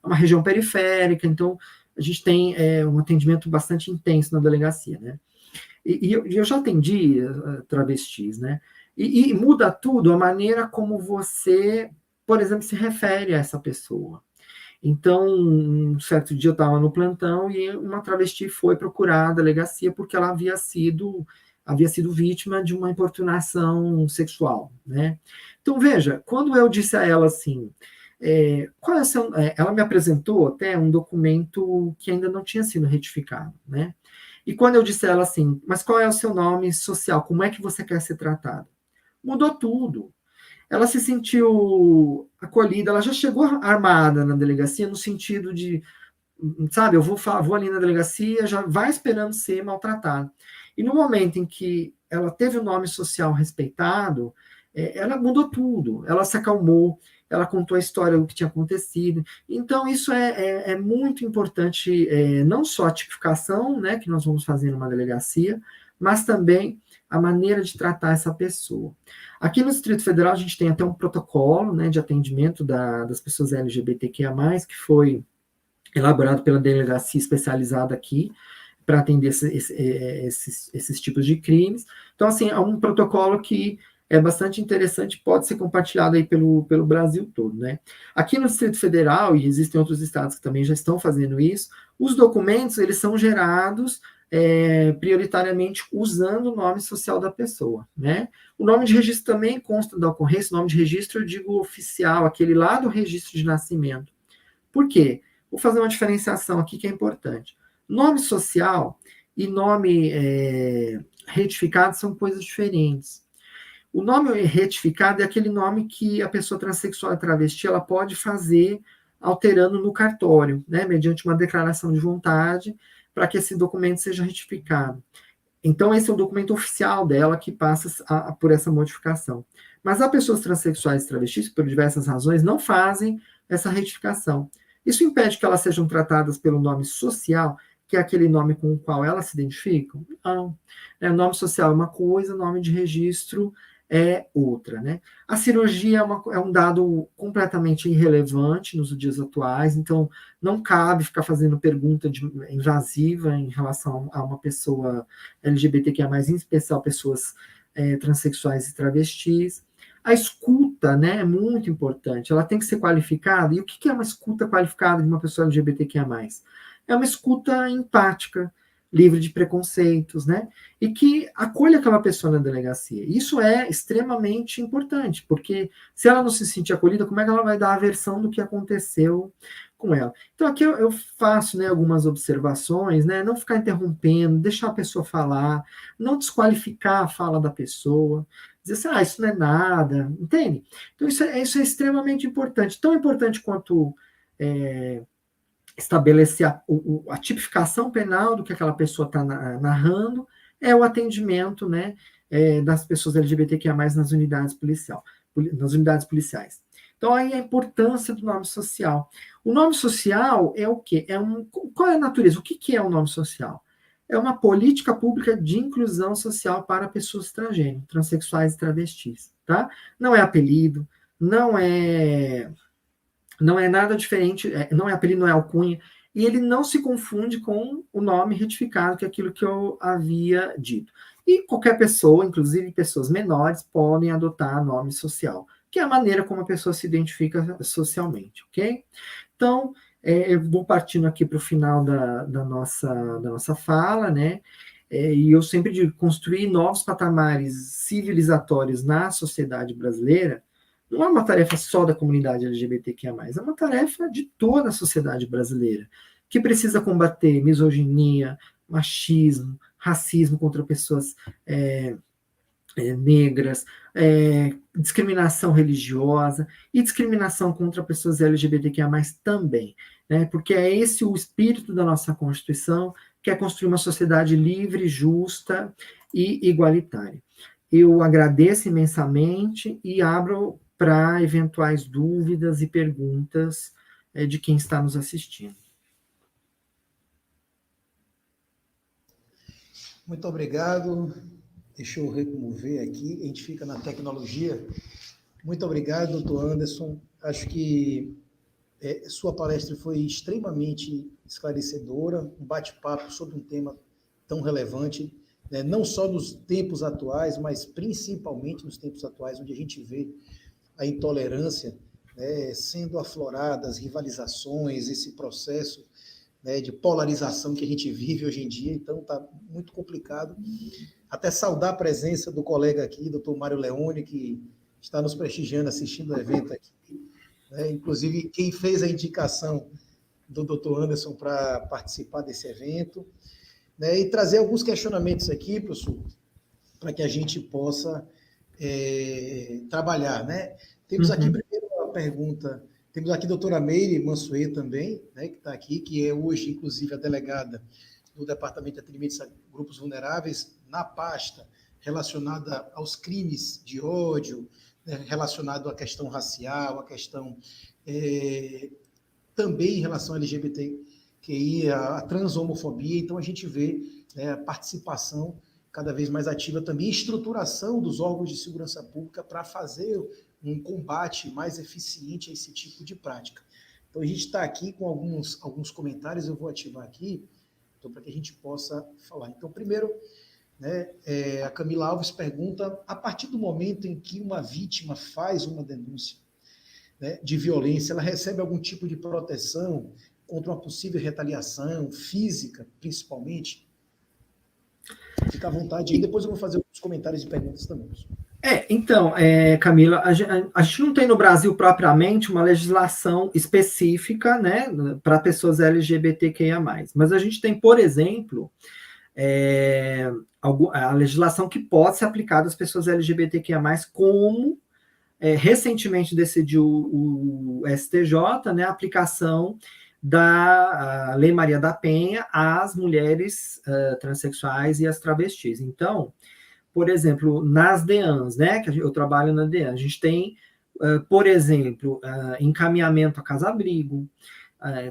S2: é uma região periférica, então a gente tem um atendimento bastante intenso na delegacia, né? E eu já atendi travestis, né? E muda tudo a maneira como você, por exemplo, se refere a essa pessoa. Então, um certo dia eu estava no plantão e uma travesti foi procurar a delegacia porque ela havia sido vítima de uma importunação sexual, né? Então, veja, quando eu disse a ela assim, ela me apresentou até um documento que ainda não tinha sido retificado, né? E quando eu disse a ela assim, mas qual é o seu nome social? Como é que você quer ser tratada? Mudou tudo. Ela se sentiu acolhida, ela já chegou armada na delegacia, no sentido de, sabe, eu vou ali na delegacia, já vai esperando ser maltratada. E no momento em que ela teve o nome social respeitado, ela mudou tudo, ela se acalmou, ela contou a história do que tinha acontecido. Então, isso é muito importante, não só a tipificação, né, que nós vamos fazer numa delegacia, mas também a maneira de tratar essa pessoa. Aqui no Distrito Federal, a gente tem até um protocolo, né, de atendimento das pessoas LGBTQIA+, que foi elaborado pela delegacia especializada aqui, para atender esses tipos de crimes. Então, assim, é um protocolo que é bastante interessante, pode ser compartilhado aí pelo Brasil todo, né? Aqui no Distrito Federal, e existem outros estados que também já estão fazendo isso, os documentos, eles são gerados prioritariamente usando o nome social da pessoa, né? O nome de registro também consta da ocorrência, o nome de registro eu digo oficial, aquele lá do registro de nascimento. Por quê? Vou fazer uma diferenciação aqui que é importante. Nome social e nome retificado são coisas diferentes. O nome retificado é aquele nome que a pessoa transexual e travesti ela pode fazer alterando no cartório, né, mediante uma declaração de vontade, para que esse documento seja retificado. Então, esse é o documento oficial dela que passa por essa modificação. Mas as pessoas transexuais e travestis, por diversas razões, não fazem essa retificação. Isso impede que elas sejam tratadas pelo nome social, que é aquele nome com o qual elas se identificam? Não. O nome social é uma coisa, o nome de registro é outra, né? A cirurgia é um dado completamente irrelevante nos dias atuais, então não cabe ficar fazendo pergunta invasiva em relação a uma pessoa LGBTQIA+, em especial pessoas transexuais e travestis. A escuta, né, é muito importante, ela tem que ser qualificada. E o que é uma escuta qualificada de uma pessoa LGBTQIA+? É uma escuta empática, livre de preconceitos, né? E que acolha aquela pessoa na delegacia. Isso é extremamente importante, porque se ela não se sentir acolhida, como é que ela vai dar a versão do que aconteceu com ela? Então aqui eu faço, né, algumas observações, né? Não ficar interrompendo, deixar a pessoa falar, não desqualificar a fala da pessoa, dizer assim, isso não é nada, entende? Então isso é extremamente importante, tão importante quanto estabelecer a tipificação penal do que aquela pessoa está narrando, é o atendimento, né, das pessoas LGBTQIA+, nas unidades policiais. Então, aí a importância do nome social. O nome social é o quê? Qual é a natureza? O que é o nome social? É uma política pública de inclusão social para pessoas transgênero, transexuais e travestis, tá? Não é apelido, não é nada diferente, não é apelido, não é alcunha, e ele não se confunde com o nome retificado, que é aquilo que eu havia dito. E qualquer pessoa, inclusive pessoas menores, podem adotar nome social, que é a maneira como a pessoa se identifica socialmente, ok? Então, eu vou partindo aqui para o final da nossa fala, né? E eu sempre digo, construir novos patamares civilizatórios na sociedade brasileira não é uma tarefa só da comunidade LGBTQIA+, é uma tarefa de toda a sociedade brasileira, que precisa combater misoginia, machismo, racismo contra pessoas negras, discriminação religiosa e discriminação contra pessoas LGBTQIA+, também, né? Porque é esse o espírito da nossa Constituição, que é construir uma sociedade livre, justa e igualitária. Eu agradeço imensamente e abro para eventuais dúvidas e perguntas de quem está nos assistindo.
S1: Muito obrigado. Deixa eu remover aqui, a gente fica na tecnologia. Muito obrigado, doutor Anderson. Acho que sua palestra foi extremamente esclarecedora, um bate-papo sobre um tema tão relevante, né? Não só nos tempos atuais, mas principalmente nos tempos atuais, onde a gente vê a intolerância, né, sendo aflorada, as rivalizações, esse processo, né, de polarização que a gente vive hoje em dia. Então, está muito complicado. Até saudar a presença do colega aqui, doutor Mário Leone, que está nos prestigiando, assistindo o evento aqui. Né? Inclusive, quem fez a indicação do doutor Anderson para participar desse evento. Né? E trazer alguns questionamentos aqui, professor, para que a gente possa trabalhar. Né? Temos aqui, primeiro, uma pergunta. Temos aqui a doutora Meire Mansuet também, né, que está aqui, que é hoje, inclusive, a delegada do Departamento de Atendimento a Grupos Vulneráveis, na pasta relacionada aos crimes de ódio, né, relacionado à questão racial, à questão também em relação ao LGBTQI, a transhomofobia. Então, a gente vê, né, a participação cada vez mais ativa também, estruturação dos órgãos de segurança pública para fazer um combate mais eficiente a esse tipo de prática. Então, a gente está aqui com alguns comentários, eu vou ativar aqui, então, para que a gente possa falar. Então, primeiro, né, a Camila Alves pergunta, a partir do momento em que uma vítima faz uma denúncia, né, de violência, ela recebe algum tipo de proteção contra uma possível retaliação física, principalmente? Fica à vontade aí, depois eu vou fazer alguns comentários e perguntas também.
S2: Então, Camila, a gente não tem no Brasil propriamente uma legislação específica, né, para pessoas LGBTQIA+. Mas a gente tem, por exemplo, a legislação que pode ser aplicada às pessoas LGBTQIA+, como recentemente decidiu o STJ, né, a aplicação da Lei Maria da Penha às mulheres transexuais e às travestis. Então, por exemplo, nas DEANs, né, que eu trabalho na DEAN, a gente tem, por exemplo, encaminhamento a casa-abrigo,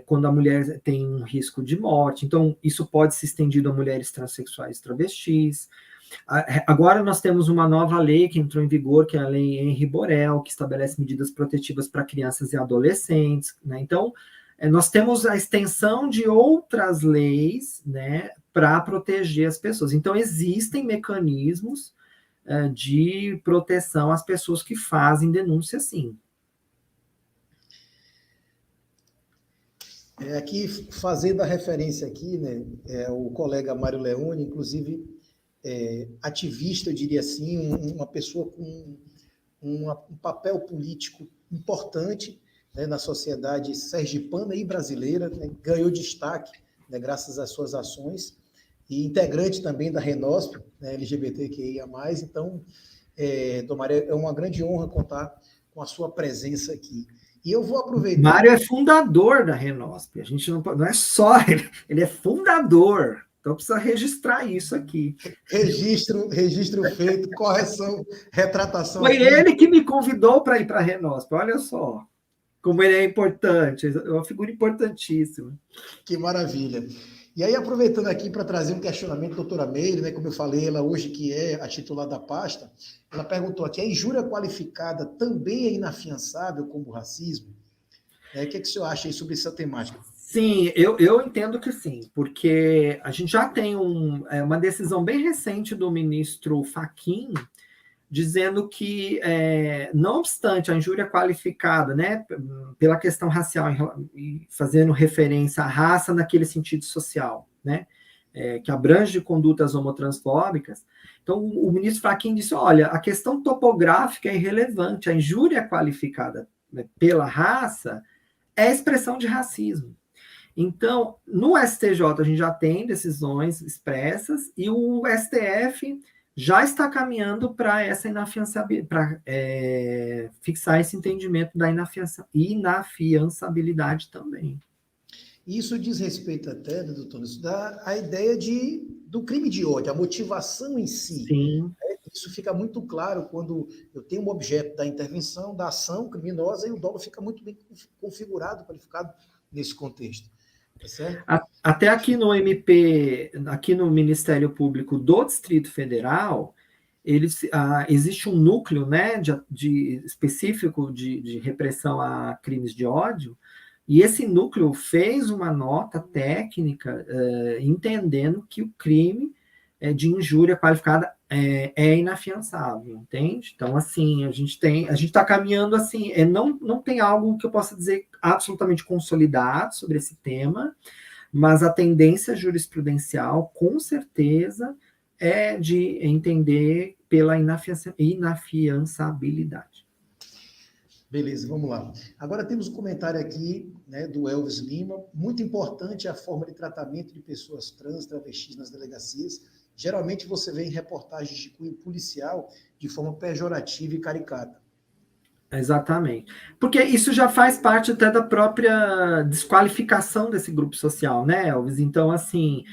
S2: quando a mulher tem um risco de morte. Então, isso pode ser estendido a mulheres transexuais e travestis. Agora nós temos uma nova lei que entrou em vigor, que é a Lei Henri Borel, que estabelece medidas protetivas para crianças e adolescentes, né? Então, nós temos a extensão de outras leis, né, para proteger as pessoas. Então, existem mecanismos de proteção às pessoas que fazem denúncia, sim.
S1: Aqui, fazendo a referência aqui, né, o colega Mário Leone, inclusive, ativista, eu diria assim, uma pessoa com um papel político importante, né, na sociedade sergipana e brasileira, né, ganhou destaque, né, graças às suas ações, e integrante também da Renosp, né, LGBTQIA+. Então, Dom Mário, é uma grande honra contar com a sua presença aqui. E eu vou aproveitar...
S2: Mário é fundador da Renosp, a gente não é só, ele é fundador. Então, precisa registrar isso aqui.
S1: Registro feito, correção, retratação.
S2: Foi ele que me convidou para ir para a Renosp, olha só como ele é importante, é uma figura importantíssima.
S1: Que maravilha. E aí, aproveitando aqui para trazer um questionamento, doutora Meire, né, como eu falei, ela hoje que é a titular da pasta, ela perguntou aqui, a injúria qualificada também é inafiançável como racismo? O que o senhor acha aí sobre essa temática?
S2: Sim, eu entendo que sim, porque a gente já tem uma decisão bem recente do ministro Fachin, dizendo que, não obstante a injúria qualificada, né, pela questão racial, fazendo referência à raça naquele sentido social, né, que abrange condutas homotransfóbicas, então o ministro Fachin disse, olha, a questão topográfica é irrelevante, a injúria qualificada, né, pela raça é expressão de racismo. Então, no STJ a gente já tem decisões expressas e o STF já está caminhando para essa inafiançabilidade, para fixar esse entendimento da inafiançabilidade também.
S1: Isso diz respeito até, doutor, a ideia do crime de ódio, a motivação em si.
S2: Sim.
S1: Isso fica muito claro quando eu tenho um objeto da intervenção, da ação criminosa, e o dolo fica muito bem configurado, qualificado nesse contexto. tá certo?
S2: Até aqui no MP, aqui no Ministério Público do Distrito Federal, existe um núcleo, né, específico de repressão a crimes de ódio, e esse núcleo fez uma nota técnica entendendo que o crime de injúria qualificada é inafiançável, entende? Então, assim, a gente está caminhando assim, não tem algo que eu possa dizer absolutamente consolidado sobre esse tema, mas a tendência jurisprudencial, com certeza, é de entender pela inafiançabilidade.
S1: Beleza, vamos lá. Agora temos um comentário aqui, né, do Elvis Lima. Muito importante a forma de tratamento de pessoas trans, travestis nas delegacias. Geralmente você vê em reportagens de cunho policial de forma pejorativa e caricata.
S2: Exatamente. Porque isso já faz parte até da própria desqualificação desse grupo social, né, Elvis? Então, assim,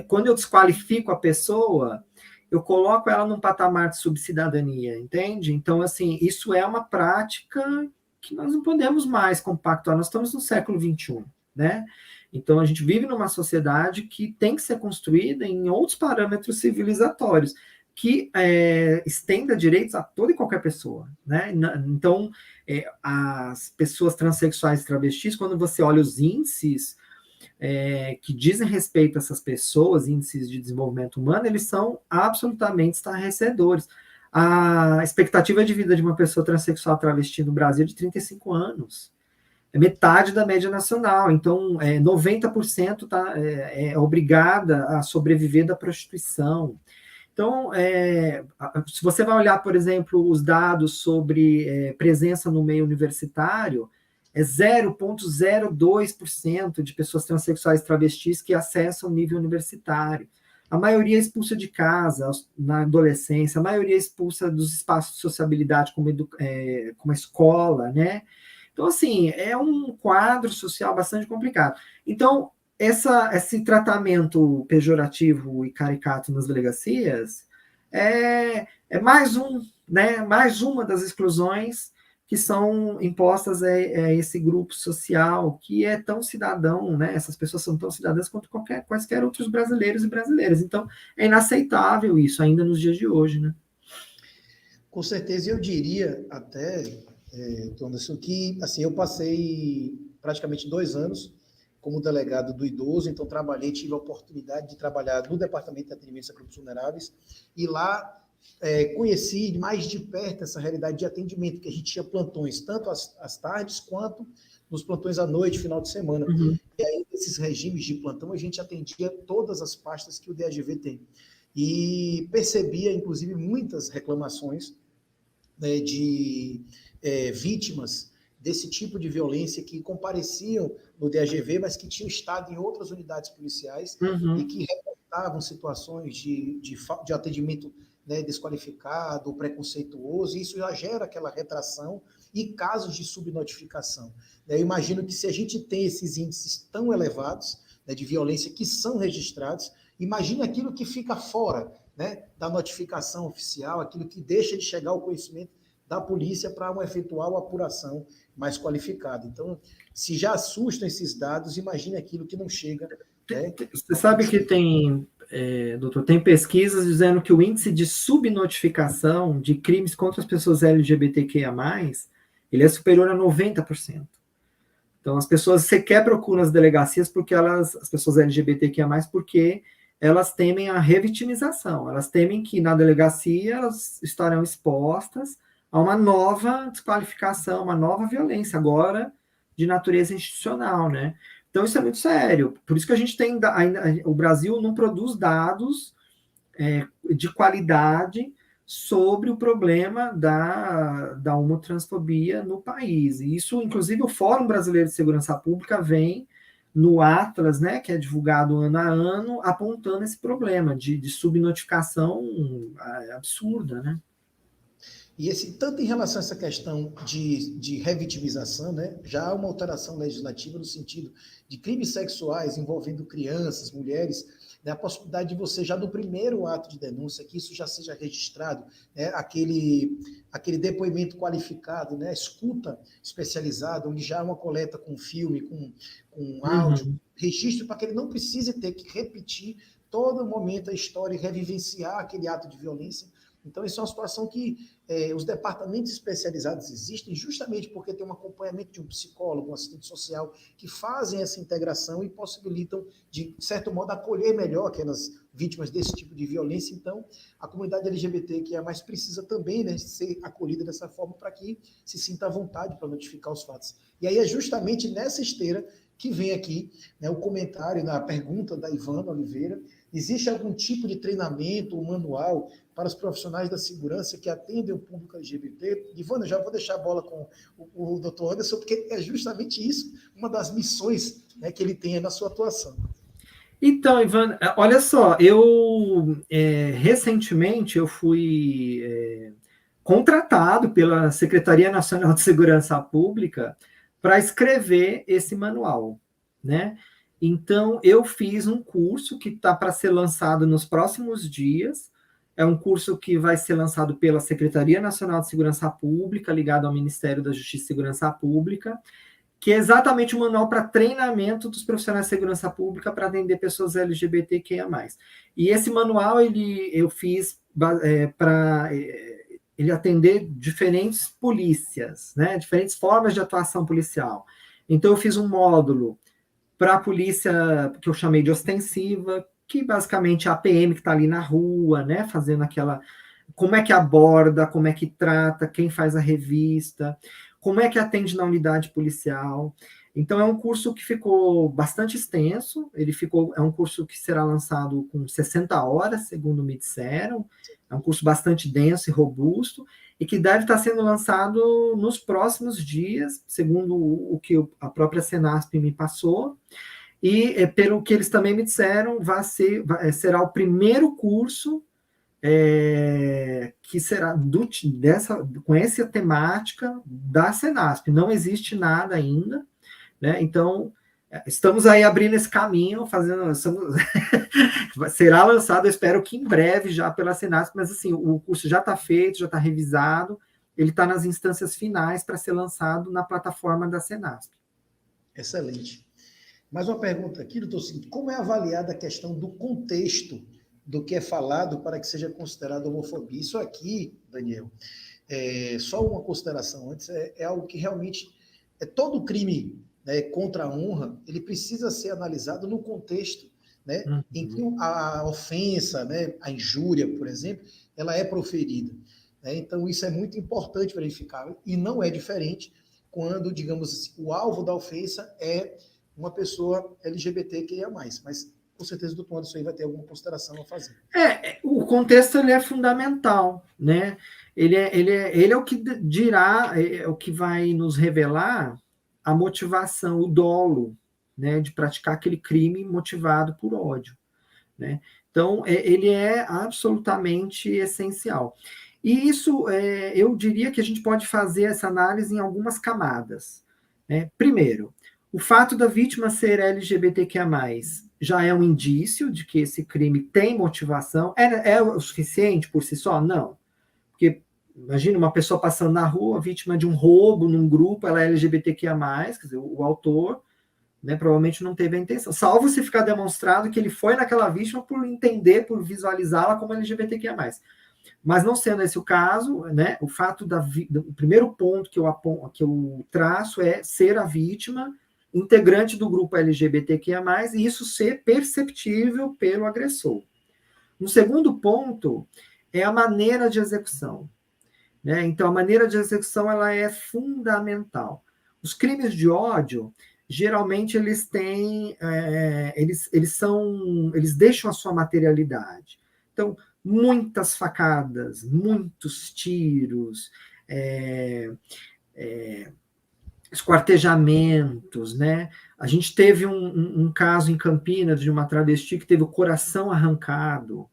S2: quando eu desqualifico a pessoa, eu coloco ela num patamar de subcidadania, entende? Então, assim, isso é uma prática que nós não podemos mais compactuar. Nós estamos no século XXI, né? Então, a gente vive numa sociedade que tem que ser construída em outros parâmetros civilizatórios, que estenda direitos a toda e qualquer pessoa, né? Então, as pessoas transexuais e travestis, quando você olha os índices que dizem respeito a essas pessoas, índices de desenvolvimento humano, eles são absolutamente estarrecedores. A expectativa de vida de uma pessoa transexual travesti no Brasil é de 35 anos. É metade da média nacional. Então, 90% é obrigada a sobreviver da prostituição. Então, se você vai olhar, por exemplo, os dados sobre presença no meio universitário, é 0,02% de pessoas transexuais travestis que acessam o nível universitário. A maioria é expulsa de casa na adolescência, a maioria é expulsa dos espaços de sociabilidade, como a escola, né? Então, assim, é um quadro social bastante complicado. Então, esse tratamento pejorativo e caricato nas delegacias é mais uma das exclusões que são impostas a esse grupo social que é tão cidadão, né? Essas pessoas são tão cidadãs quanto quaisquer outros brasileiros e brasileiras. Então, é inaceitável isso ainda nos dias de hoje, né?
S1: Com certeza, eu diria até, Anderson, que assim, eu passei praticamente 2 anos como delegado do idoso, então tive a oportunidade de trabalhar no Departamento de Atendimento a Grupos Vulneráveis, e lá conheci mais de perto essa realidade de atendimento, que a gente tinha plantões, tanto às tardes, quanto nos plantões à noite, final de semana.
S2: Uhum.
S1: E aí, nesses regimes de plantão, a gente atendia todas as pastas que o DAGV tem. E percebia, inclusive, muitas reclamações, né, de vítimas desse tipo de violência que compareciam no DAGV, mas que tinham estado em outras unidades policiais e que reportavam situações de atendimento, né, desqualificado, preconceituoso, e isso já gera aquela retração e casos de subnotificação. Eu imagino que se a gente tem esses índices tão elevados, né, de violência que são registrados, imagine aquilo que fica fora, né, da notificação oficial, aquilo que deixa de chegar ao conhecimento da polícia para uma eventual apuração mais qualificada. Então, se já assustam esses dados, imagine aquilo que não chega. Né?
S2: Você sabe que doutor, tem pesquisas dizendo que o índice de subnotificação de crimes contra as pessoas LGBTQIA+, ele é superior a 90%. Então, as pessoas sequer procuram as delegacias porque as pessoas LGBTQIA+, porque elas temem a revitimização, elas temem que na delegacia elas estarão expostas a uma nova desqualificação, uma nova violência, agora de natureza institucional, né? Então, isso é muito sério. Por isso que a gente tem, o Brasil não produz dados de qualidade sobre o problema da homotransfobia no país. E isso, inclusive, o Fórum Brasileiro de Segurança Pública vem no Atlas, né, que é divulgado ano a ano, apontando esse problema de subnotificação absurda, né?
S1: E tanto em relação a essa questão de revitimização, né, já há uma alteração legislativa no sentido de crimes sexuais envolvendo crianças, mulheres, né, a possibilidade de você, já no primeiro ato de denúncia, que isso já seja registrado, né, aquele depoimento qualificado, né, escuta especializada, onde já há uma coleta com filme, com áudio, registro para que ele não precise ter que repetir todo momento a história e revivenciar aquele ato de violência. Então, isso é uma situação que os departamentos especializados existem justamente porque tem um acompanhamento de um psicólogo, um assistente social, que fazem essa integração e possibilitam, de certo modo, acolher melhor aquelas vítimas desse tipo de violência. Então, a comunidade LGBT que é mais precisa também, né, ser acolhida dessa forma para que se sinta à vontade para notificar os fatos. E aí é justamente nessa esteira que vem aqui, né, o comentário na pergunta da Ivana Oliveira. Existe algum tipo de treinamento ou manual para os profissionais da segurança que atendem o público LGBT? Ivana, já vou deixar a bola com o doutor Anderson, porque é justamente isso, uma das missões, né, que ele tem na sua atuação.
S2: Então, Ivana, olha só, recentemente eu fui contratado pela Secretaria Nacional de Segurança Pública para escrever esse manual, né? Então, eu fiz um curso que está para ser lançado nos próximos dias. É um curso que vai ser lançado pela Secretaria Nacional de Segurança Pública, ligado ao Ministério da Justiça e Segurança Pública, que é exatamente um manual para treinamento dos profissionais de segurança pública para atender pessoas LGBTQIA+. E esse manual eu fiz para ele atender diferentes polícias, né, diferentes formas de atuação policial. Então, eu fiz um módulo para a polícia que eu chamei de ostensiva, que basicamente é a PM que está ali na rua, né, fazendo aquela... Como é que aborda, como é que trata, quem faz a revista, como é que atende na unidade policial. Então, é um curso que ficou bastante extenso, é um curso que será lançado com 60 horas, segundo me disseram, é um curso bastante denso e robusto, e que deve estar sendo lançado nos próximos dias, segundo o que a própria Senasp me passou, e pelo que eles também me disseram, será o primeiro curso que será com essa temática da Senasp. Não existe nada ainda, né? Então, estamos aí abrindo esse caminho, será lançado, eu espero que em breve já pela Senasp, mas assim, o curso já está feito, já está revisado, ele está nas instâncias finais para ser lançado na plataforma da Senasp.
S1: Excelente. Mais uma pergunta aqui, doutor, como é avaliada a questão do contexto do que é falado para que seja considerado homofobia? Isso aqui, Daniel, só uma consideração antes, é algo que realmente todo crime, né, contra a honra, ele precisa ser analisado no contexto, né, em que a ofensa, né, a injúria, por exemplo, ela é proferida. Né? Então, isso é muito importante verificar, e não é diferente quando, digamos assim, o alvo da ofensa é uma pessoa LGBTQIA+, mas com certeza o doutor Anderson aí vai ter alguma consideração a fazer.
S2: O contexto ele é fundamental, né? Ele é o que dirá, é o que vai nos revelar a motivação, o dolo, né, de praticar aquele crime motivado por ódio, né? Então, ele é absolutamente essencial. E isso, eu diria que a gente pode fazer essa análise em algumas camadas, né? Primeiro, o fato da vítima ser LGBTQIA+, já é um indício de que esse crime tem motivação. É o suficiente por si só? Não. Porque, imagina uma pessoa passando na rua, vítima de um roubo num grupo, ela é LGBTQIA+, quer dizer, o autor, né, provavelmente não teve a intenção. Salvo se ficar demonstrado que ele foi naquela vítima por entender, por visualizá-la como LGBTQIA+. Mas não sendo esse o caso, né, o fato o primeiro ponto que eu traço é ser a vítima integrante do grupo LGBTQIA+, e isso ser perceptível pelo agressor. Um segundo ponto é a maneira de execução. Né? Então, a maneira de execução ela é fundamental. Os crimes de ódio, geralmente, eles deixam a sua materialidade. Então, muitas facadas, muitos tiros, esquartejamentos, né? A gente teve um caso em Campinas de uma travesti que teve o coração arrancado.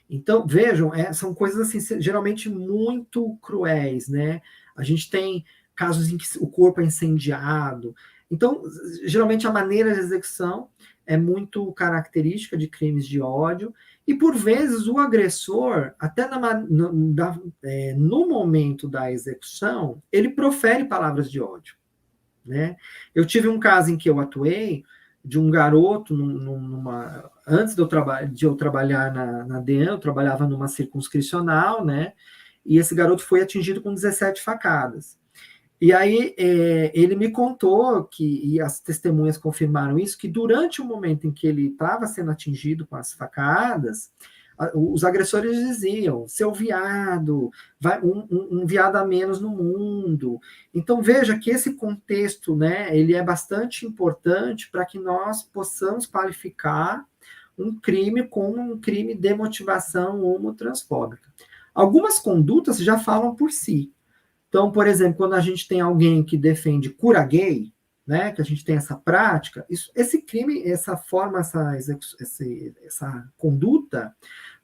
S2: Então, vejam, são coisas assim, geralmente muito cruéis, né? A gente tem casos em que o corpo é incendiado. Então, geralmente a maneira de execução é muito característica de crimes de ódio, e por vezes o agressor, até no momento da execução, ele profere palavras de ódio. Né? Eu tive um caso em que eu atuei, de um garoto, antes de eu trabalhar na DEAN, eu trabalhava numa circunscricional, né? E esse garoto foi atingido com 17 facadas. E aí ele me contou e as testemunhas confirmaram isso, que durante o momento em que ele estava sendo atingido com as facadas, os agressores diziam, seu viado, um viado a menos no mundo. Então veja que esse contexto, né, ele é bastante importante para que nós possamos qualificar um crime como um crime de motivação homotransfóbica. Algumas condutas já falam por si. Então, por exemplo, quando a gente tem alguém que defende cura gay, né, que a gente tem essa prática, esse crime, essa forma, essa conduta,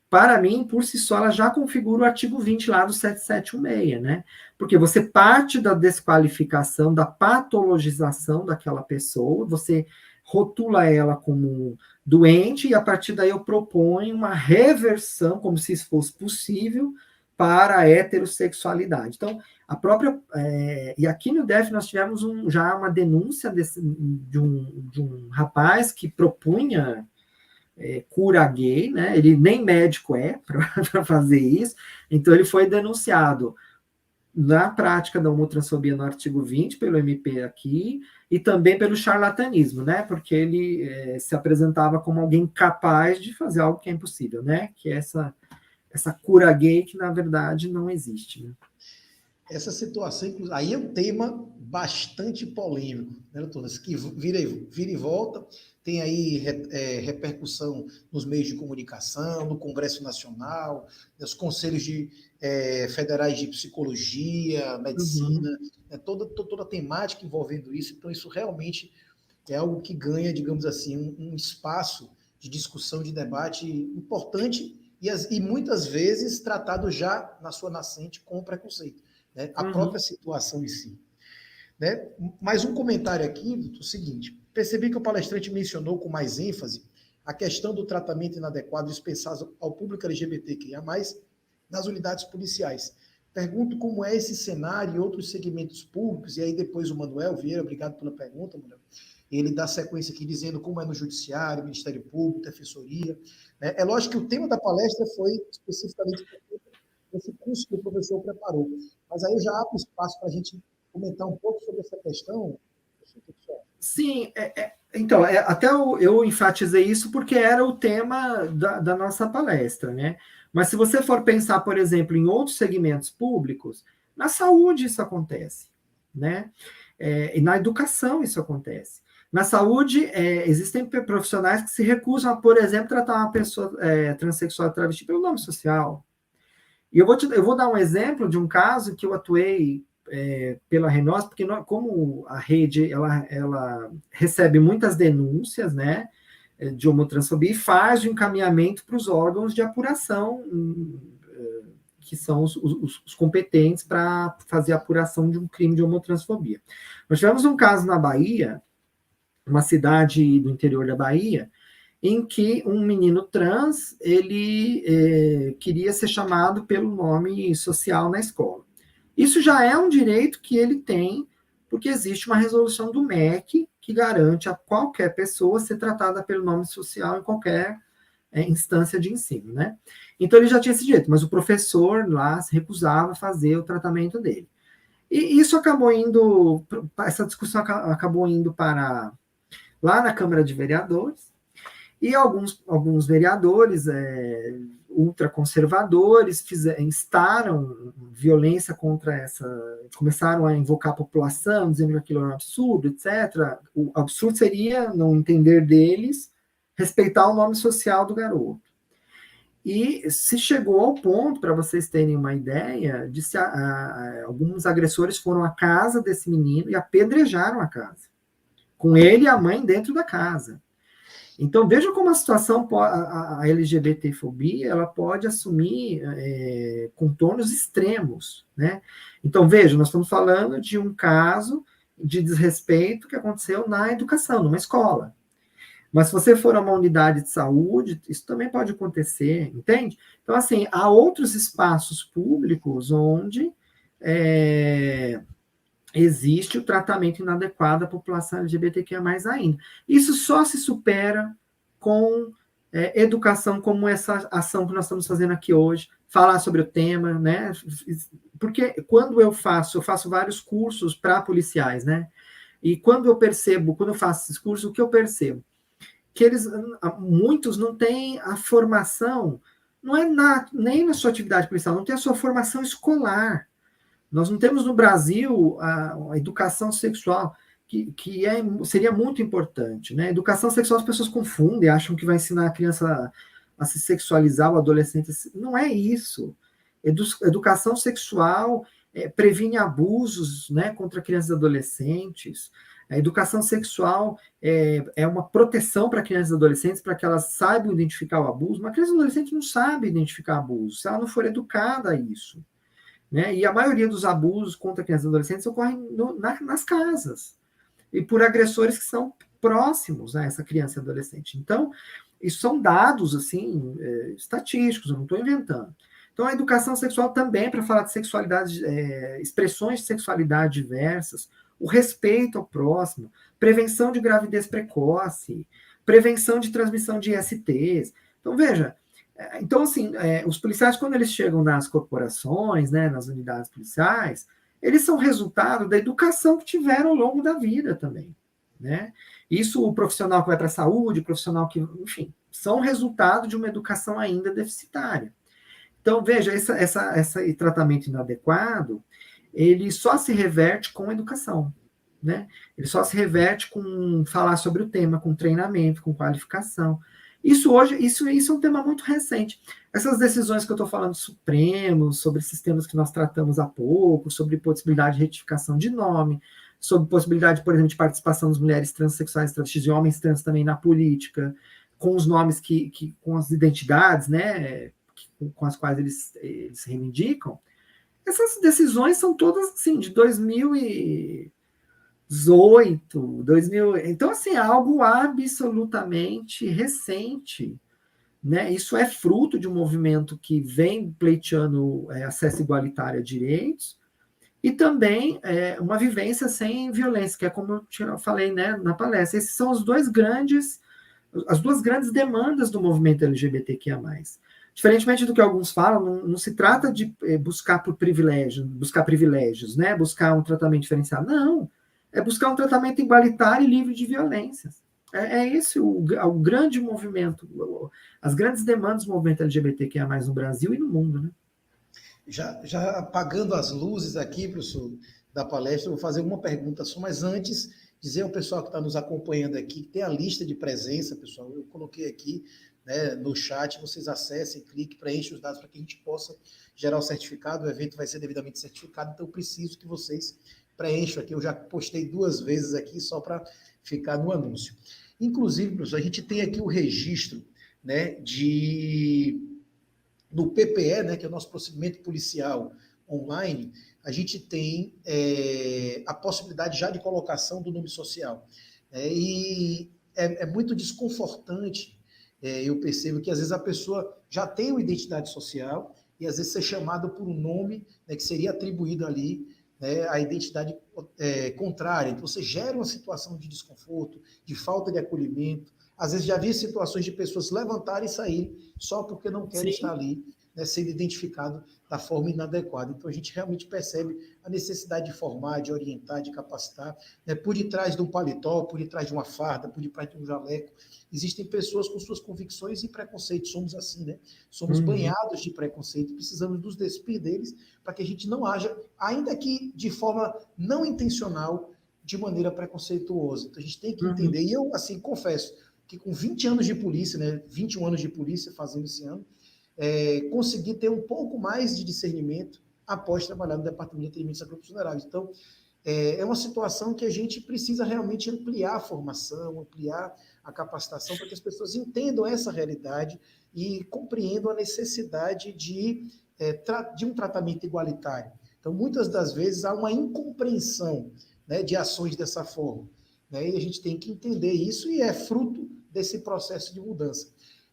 S2: para mim, por si só, ela já configura o artigo 20 lá do 7716, né? Porque você parte da desqualificação, da patologização daquela pessoa, você rotula ela como doente, e a partir daí eu proponho uma reversão, como se isso fosse possível, para a heterossexualidade. Então, a própria... e aqui no DF nós tivemos já uma denúncia de um rapaz que propunha cura gay, né? Ele nem médico para fazer isso, então ele foi denunciado na prática da homotransfobia no artigo 20, pelo MP aqui, e também pelo charlatanismo, né? Porque ele se apresentava como alguém capaz de fazer algo que é impossível, né? Que é essa cura gay que, na verdade, não existe, né?
S1: Essa situação, inclusive, aí é um tema bastante polêmico, né, doutora? Que vira e volta, tem aí repercussão nos meios de comunicação, no Congresso Nacional, nos conselhos federais de psicologia, medicina, né, toda a temática envolvendo isso. Então, isso realmente é algo que ganha, digamos assim, um espaço de discussão, de debate importante e muitas vezes tratado já na sua nascente com preconceito. Né? A própria situação em si. Né? Mais um comentário aqui, o seguinte: percebi que o palestrante mencionou com mais ênfase a questão do tratamento inadequado dispensado ao público LGBTQIA+, nas unidades policiais. Pergunto como é esse cenário e outros segmentos públicos, e aí depois o Manuel Vieira, obrigado pela pergunta, Manuel, ele dá sequência aqui dizendo como é no Judiciário, Ministério Público, Defensoria. Né? É lógico que o tema da palestra foi especificamente esse curso que o professor preparou. Mas aí eu já abro espaço para a gente comentar um pouco sobre essa questão.
S2: Sim, então, até eu enfatizei isso porque era o tema da nossa palestra, né? Mas se você for pensar, por exemplo, em outros segmentos públicos, na saúde isso acontece, né? E na educação isso acontece. Na saúde, existem profissionais que se recusam a, por exemplo, tratar uma pessoa transexual e travesti pelo nome social. E eu vou dar um exemplo de um caso que eu atuei pela Renós, porque como a rede ela recebe muitas denúncias, né, de homotransfobia, e faz o encaminhamento para os órgãos de apuração, que são os competentes para fazer a apuração de um crime de homotransfobia. Nós tivemos um caso na Bahia, uma cidade do interior da Bahia, em que um menino trans, ele queria ser chamado pelo nome social na escola. Isso já é um direito que ele tem, porque existe uma resolução do MEC que garante a qualquer pessoa ser tratada pelo nome social em qualquer instância de ensino, né? Então ele já tinha esse direito, mas o professor lá se recusava a fazer o tratamento dele. E isso acabou indo, essa discussão acabou indo para lá na Câmara de Vereadores, e alguns vereadores ultraconservadores instaram violência contra começaram a invocar a população, dizendo que aquilo era um absurdo, etc. O absurdo seria, no entender deles, respeitar o nome social do garoto. E se chegou ao ponto, para vocês terem uma ideia, de alguns agressores foram à casa desse menino e apedrejaram a casa, com ele e a mãe dentro da casa. Então, veja como a situação, a LGBTfobia, ela pode assumir contornos extremos, né? Então, veja, nós estamos falando de um caso de desrespeito que aconteceu na educação, numa escola. Mas se você for a uma unidade de saúde, isso também pode acontecer, entende? Então, assim, há outros espaços públicos onde existe o tratamento inadequado à população LGBTQIA+, ainda. Isso só se supera com educação como essa ação que nós estamos fazendo aqui hoje, falar sobre o tema, né? Porque quando eu faço vários cursos para policiais, né? E quando eu faço esses cursos, o que eu percebo? Que muitos não têm a formação, não é nem na sua atividade policial, não tem a sua formação escolar. Nós não temos no Brasil a educação sexual, seria muito importante. Né? Educação sexual as pessoas confundem, acham que vai ensinar a criança a se sexualizar, o adolescente. Não é isso. Educação sexual previne abusos, né, contra crianças e adolescentes. A educação sexual é uma proteção para crianças e adolescentes, para que elas saibam identificar o abuso. Uma criança e adolescente não sabe identificar abuso, se ela não for educada a isso. Né? E a maioria dos abusos contra crianças e adolescentes ocorrem nas casas, e por agressores que são próximos a essa criança e adolescente. Então, isso são dados assim, estatísticos, eu não estou inventando. Então, a educação sexual também, para falar de sexualidade, expressões de sexualidade diversas, o respeito ao próximo, prevenção de gravidez precoce, prevenção de transmissão de ISTs. Então, veja, então, assim, os policiais, quando eles chegam nas corporações, né, nas unidades policiais, eles são resultado da educação que tiveram ao longo da vida também, né? Isso, o profissional que vai para a saúde, o profissional que, enfim, são resultado de uma educação ainda deficitária. Então, veja, esse tratamento inadequado, ele só se reverte com educação, né? Ele só se reverte com falar sobre o tema, com treinamento, com qualificação. Isso é um tema muito recente. Essas decisões que eu estou falando, Supremos, sobre sistemas que nós tratamos há pouco, sobre possibilidade de retificação de nome, sobre possibilidade, por exemplo, de participação das mulheres transexuais, travestis e homens trans também na política, com os nomes com as identidades, né, com as quais eles se reivindicam. Essas decisões são todas, assim, de 2018, 2000. Então, assim, é algo absolutamente recente. Né? Isso é fruto de um movimento que vem pleiteando acesso igualitário a direitos e também uma vivência sem violência, que é como eu falei, né, na palestra. Esses são as duas grandes demandas do movimento LGBTQIA+. Diferentemente do que alguns falam, não se trata de buscar privilégios, né? Buscar um tratamento diferenciado. Não, é buscar um tratamento igualitário e livre de violências. É esse o grande movimento, as grandes demandas do movimento LGBTQIA+, no Brasil e no mundo, né?
S1: Já apagando as luzes aqui, professor, da palestra, eu vou fazer uma pergunta só, mas antes, dizer ao pessoal que está nos acompanhando aqui, que tem a lista de presença, pessoal, eu coloquei aqui, né, no chat, vocês acessem, cliquem, preenchem os dados para que a gente possa gerar o certificado, o evento vai ser devidamente certificado, então eu preciso que vocês preencham aqui, eu já postei 2 vezes aqui, só para ficar no anúncio. Inclusive, professor, a gente tem aqui o registro, né, no PPE, né, que é o nosso procedimento policial online, a gente tem a possibilidade já de colocação do nome social. E é muito desconfortante, eu percebo que às vezes a pessoa já tem uma identidade social e às vezes ser chamado por um nome, né, que seria atribuído ali, né, à identidade contrária. Então você gera uma situação de desconforto, de falta de acolhimento. Às vezes já vi situações de pessoas levantarem e saírem só porque não querem estar ali, né, sendo identificado da forma inadequada. Então a gente realmente percebe a necessidade de formar, de orientar, de capacitar, né, por detrás de um paletó, por detrás de uma farda, por detrás de um jaleco. Existem pessoas com suas convicções e preconceitos. Somos assim, né? Somos banhados de preconceito. Precisamos nos despir deles para que a gente não haja, ainda que de forma não intencional, de maneira preconceituosa. Então a gente tem que entender. E eu, assim, confesso que com 20 anos de polícia, né, 21 anos de polícia fazendo esse ano, consegui ter um pouco mais de discernimento após trabalhar no Departamento de Atendimento a Grupos Vulneráveis. Então, é uma situação que a gente precisa realmente ampliar a formação, ampliar a capacitação para que as pessoas entendam essa realidade e compreendam a necessidade de um tratamento igualitário. Então, muitas das vezes, há uma incompreensão, né, de ações dessa forma, né, e a gente tem que entender isso e é fruto desse processo de mudança.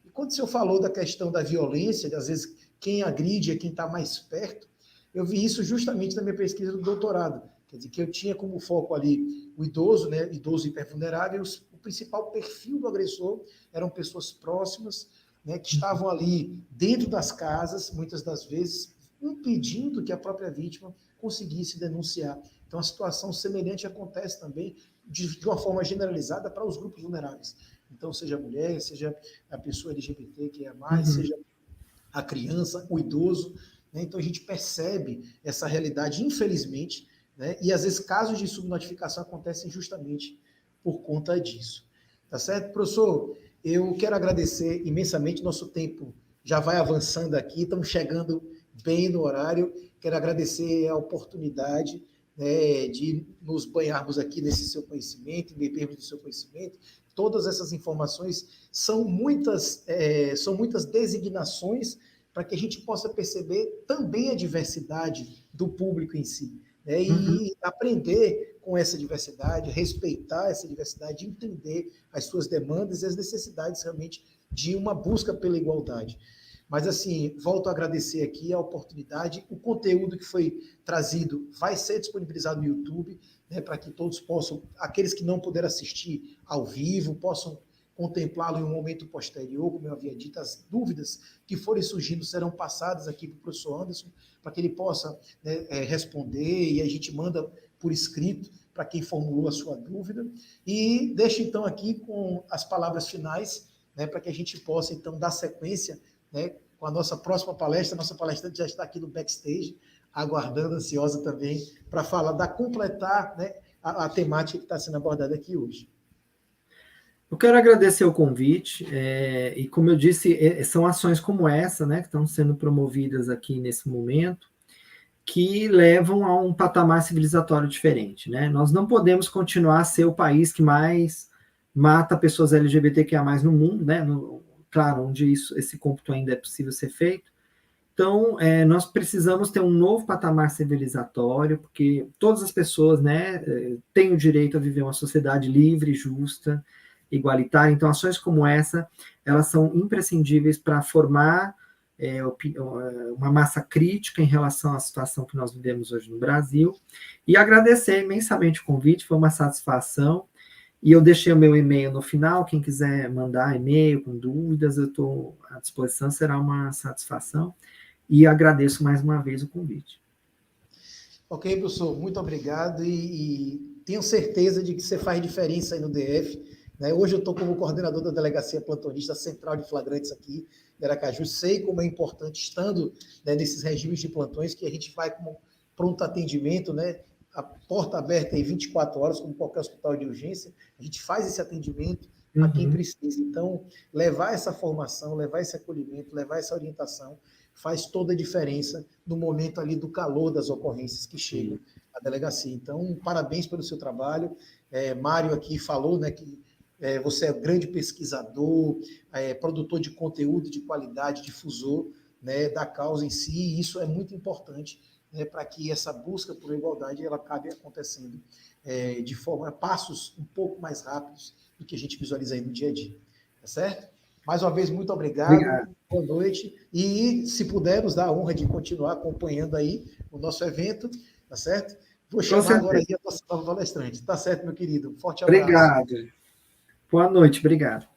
S1: E quando o senhor falou da questão da violência, de, às vezes quem agride é quem está mais perto, eu vi isso justamente na minha pesquisa do doutorado. Quer dizer, que eu tinha como foco ali o idoso, né, idoso hipervulnerável, o principal perfil do agressor eram pessoas próximas, né, que estavam ali dentro das casas, muitas das vezes, impedindo que a própria vítima conseguisse denunciar. Então, a situação semelhante acontece também de uma forma generalizada para os grupos vulneráveis. Então, seja a mulher, seja a pessoa LGBT que é mais, seja a criança, o idoso, né? Então, a gente percebe essa realidade, infelizmente, né? E às vezes casos de subnotificação acontecem justamente por conta disso. Tá certo? Professor, eu quero agradecer imensamente, nosso tempo já vai avançando aqui, estamos chegando bem no horário. Quero agradecer a oportunidade, né, de nos banharmos aqui nesse seu conhecimento, bebermos do seu conhecimento. Todas essas informações são muitas designações para que a gente possa perceber também a diversidade do público em si, né, e aprender com essa diversidade, respeitar essa diversidade, entender as suas demandas e as necessidades realmente de uma busca pela igualdade. Mas, assim, volto a agradecer aqui a oportunidade. O conteúdo que foi trazido vai ser disponibilizado no YouTube, né, para que todos possam, aqueles que não puderam assistir ao vivo, possam contemplá-lo em um momento posterior, como eu havia dito. As dúvidas que forem surgindo serão passadas aqui para o professor Anderson, para que ele possa, né, responder, e a gente manda por escrito para quem formulou a sua dúvida. E deixo, então, aqui com as palavras finais, né, para que a gente possa, então, dar sequência, né, com a nossa próxima palestra. Nossa palestrante já está aqui no backstage, aguardando, ansiosa também, para falar, completar, né, a temática que está sendo abordada aqui hoje.
S2: Eu quero agradecer o convite, e como eu disse, são ações como essa, né, que estão sendo promovidas aqui nesse momento, que levam a um patamar civilizatório diferente, né? Nós não podemos continuar a ser o país que mais mata pessoas LGBTQIA+ no mundo, né? Claro, onde esse cômputo ainda é possível ser feito. Então, nós precisamos ter um novo patamar civilizatório, porque todas as pessoas, né, têm o direito a viver uma sociedade livre, justa, igualitária. Então, ações como essa, elas são imprescindíveis para formar uma massa crítica em relação à situação que nós vivemos hoje no Brasil. E agradecer imensamente o convite, foi uma satisfação. E eu deixei o meu e-mail no final, quem quiser mandar e-mail com dúvidas, eu estou à disposição, será uma satisfação. E agradeço mais uma vez o convite.
S1: Ok, professor, muito obrigado, e tenho certeza de que você faz diferença aí no DF, né? Hoje eu estou como coordenador da Delegacia Plantonista Central de Flagrantes aqui em Aracaju. Sei como é importante, estando, né, nesses regimes de plantões, que a gente vai como pronto atendimento, né, a porta aberta aí 24 horas, como qualquer hospital de urgência, a gente faz esse atendimento a quem precisa. Então, levar essa formação, levar esse acolhimento, levar essa orientação, faz toda a diferença no momento ali do calor das ocorrências que chegam à delegacia. Então, parabéns pelo seu trabalho. Mário aqui falou, né, que você é um grande pesquisador, produtor de conteúdo de qualidade, difusor, né, da causa em si, e isso é muito importante, né, para que essa busca por igualdade ela acabe acontecendo de forma, passos um pouco mais rápidos do que a gente visualiza aí no dia a dia. Tá certo? Mais uma vez, muito obrigado. Boa noite. E, se puder, nos dá a honra de continuar acompanhando aí o nosso evento, tá certo? Vou chamar agora aí a nossa nova palestrante. Tá certo, meu querido? Forte abraço.
S2: Obrigado. Boa noite, obrigado.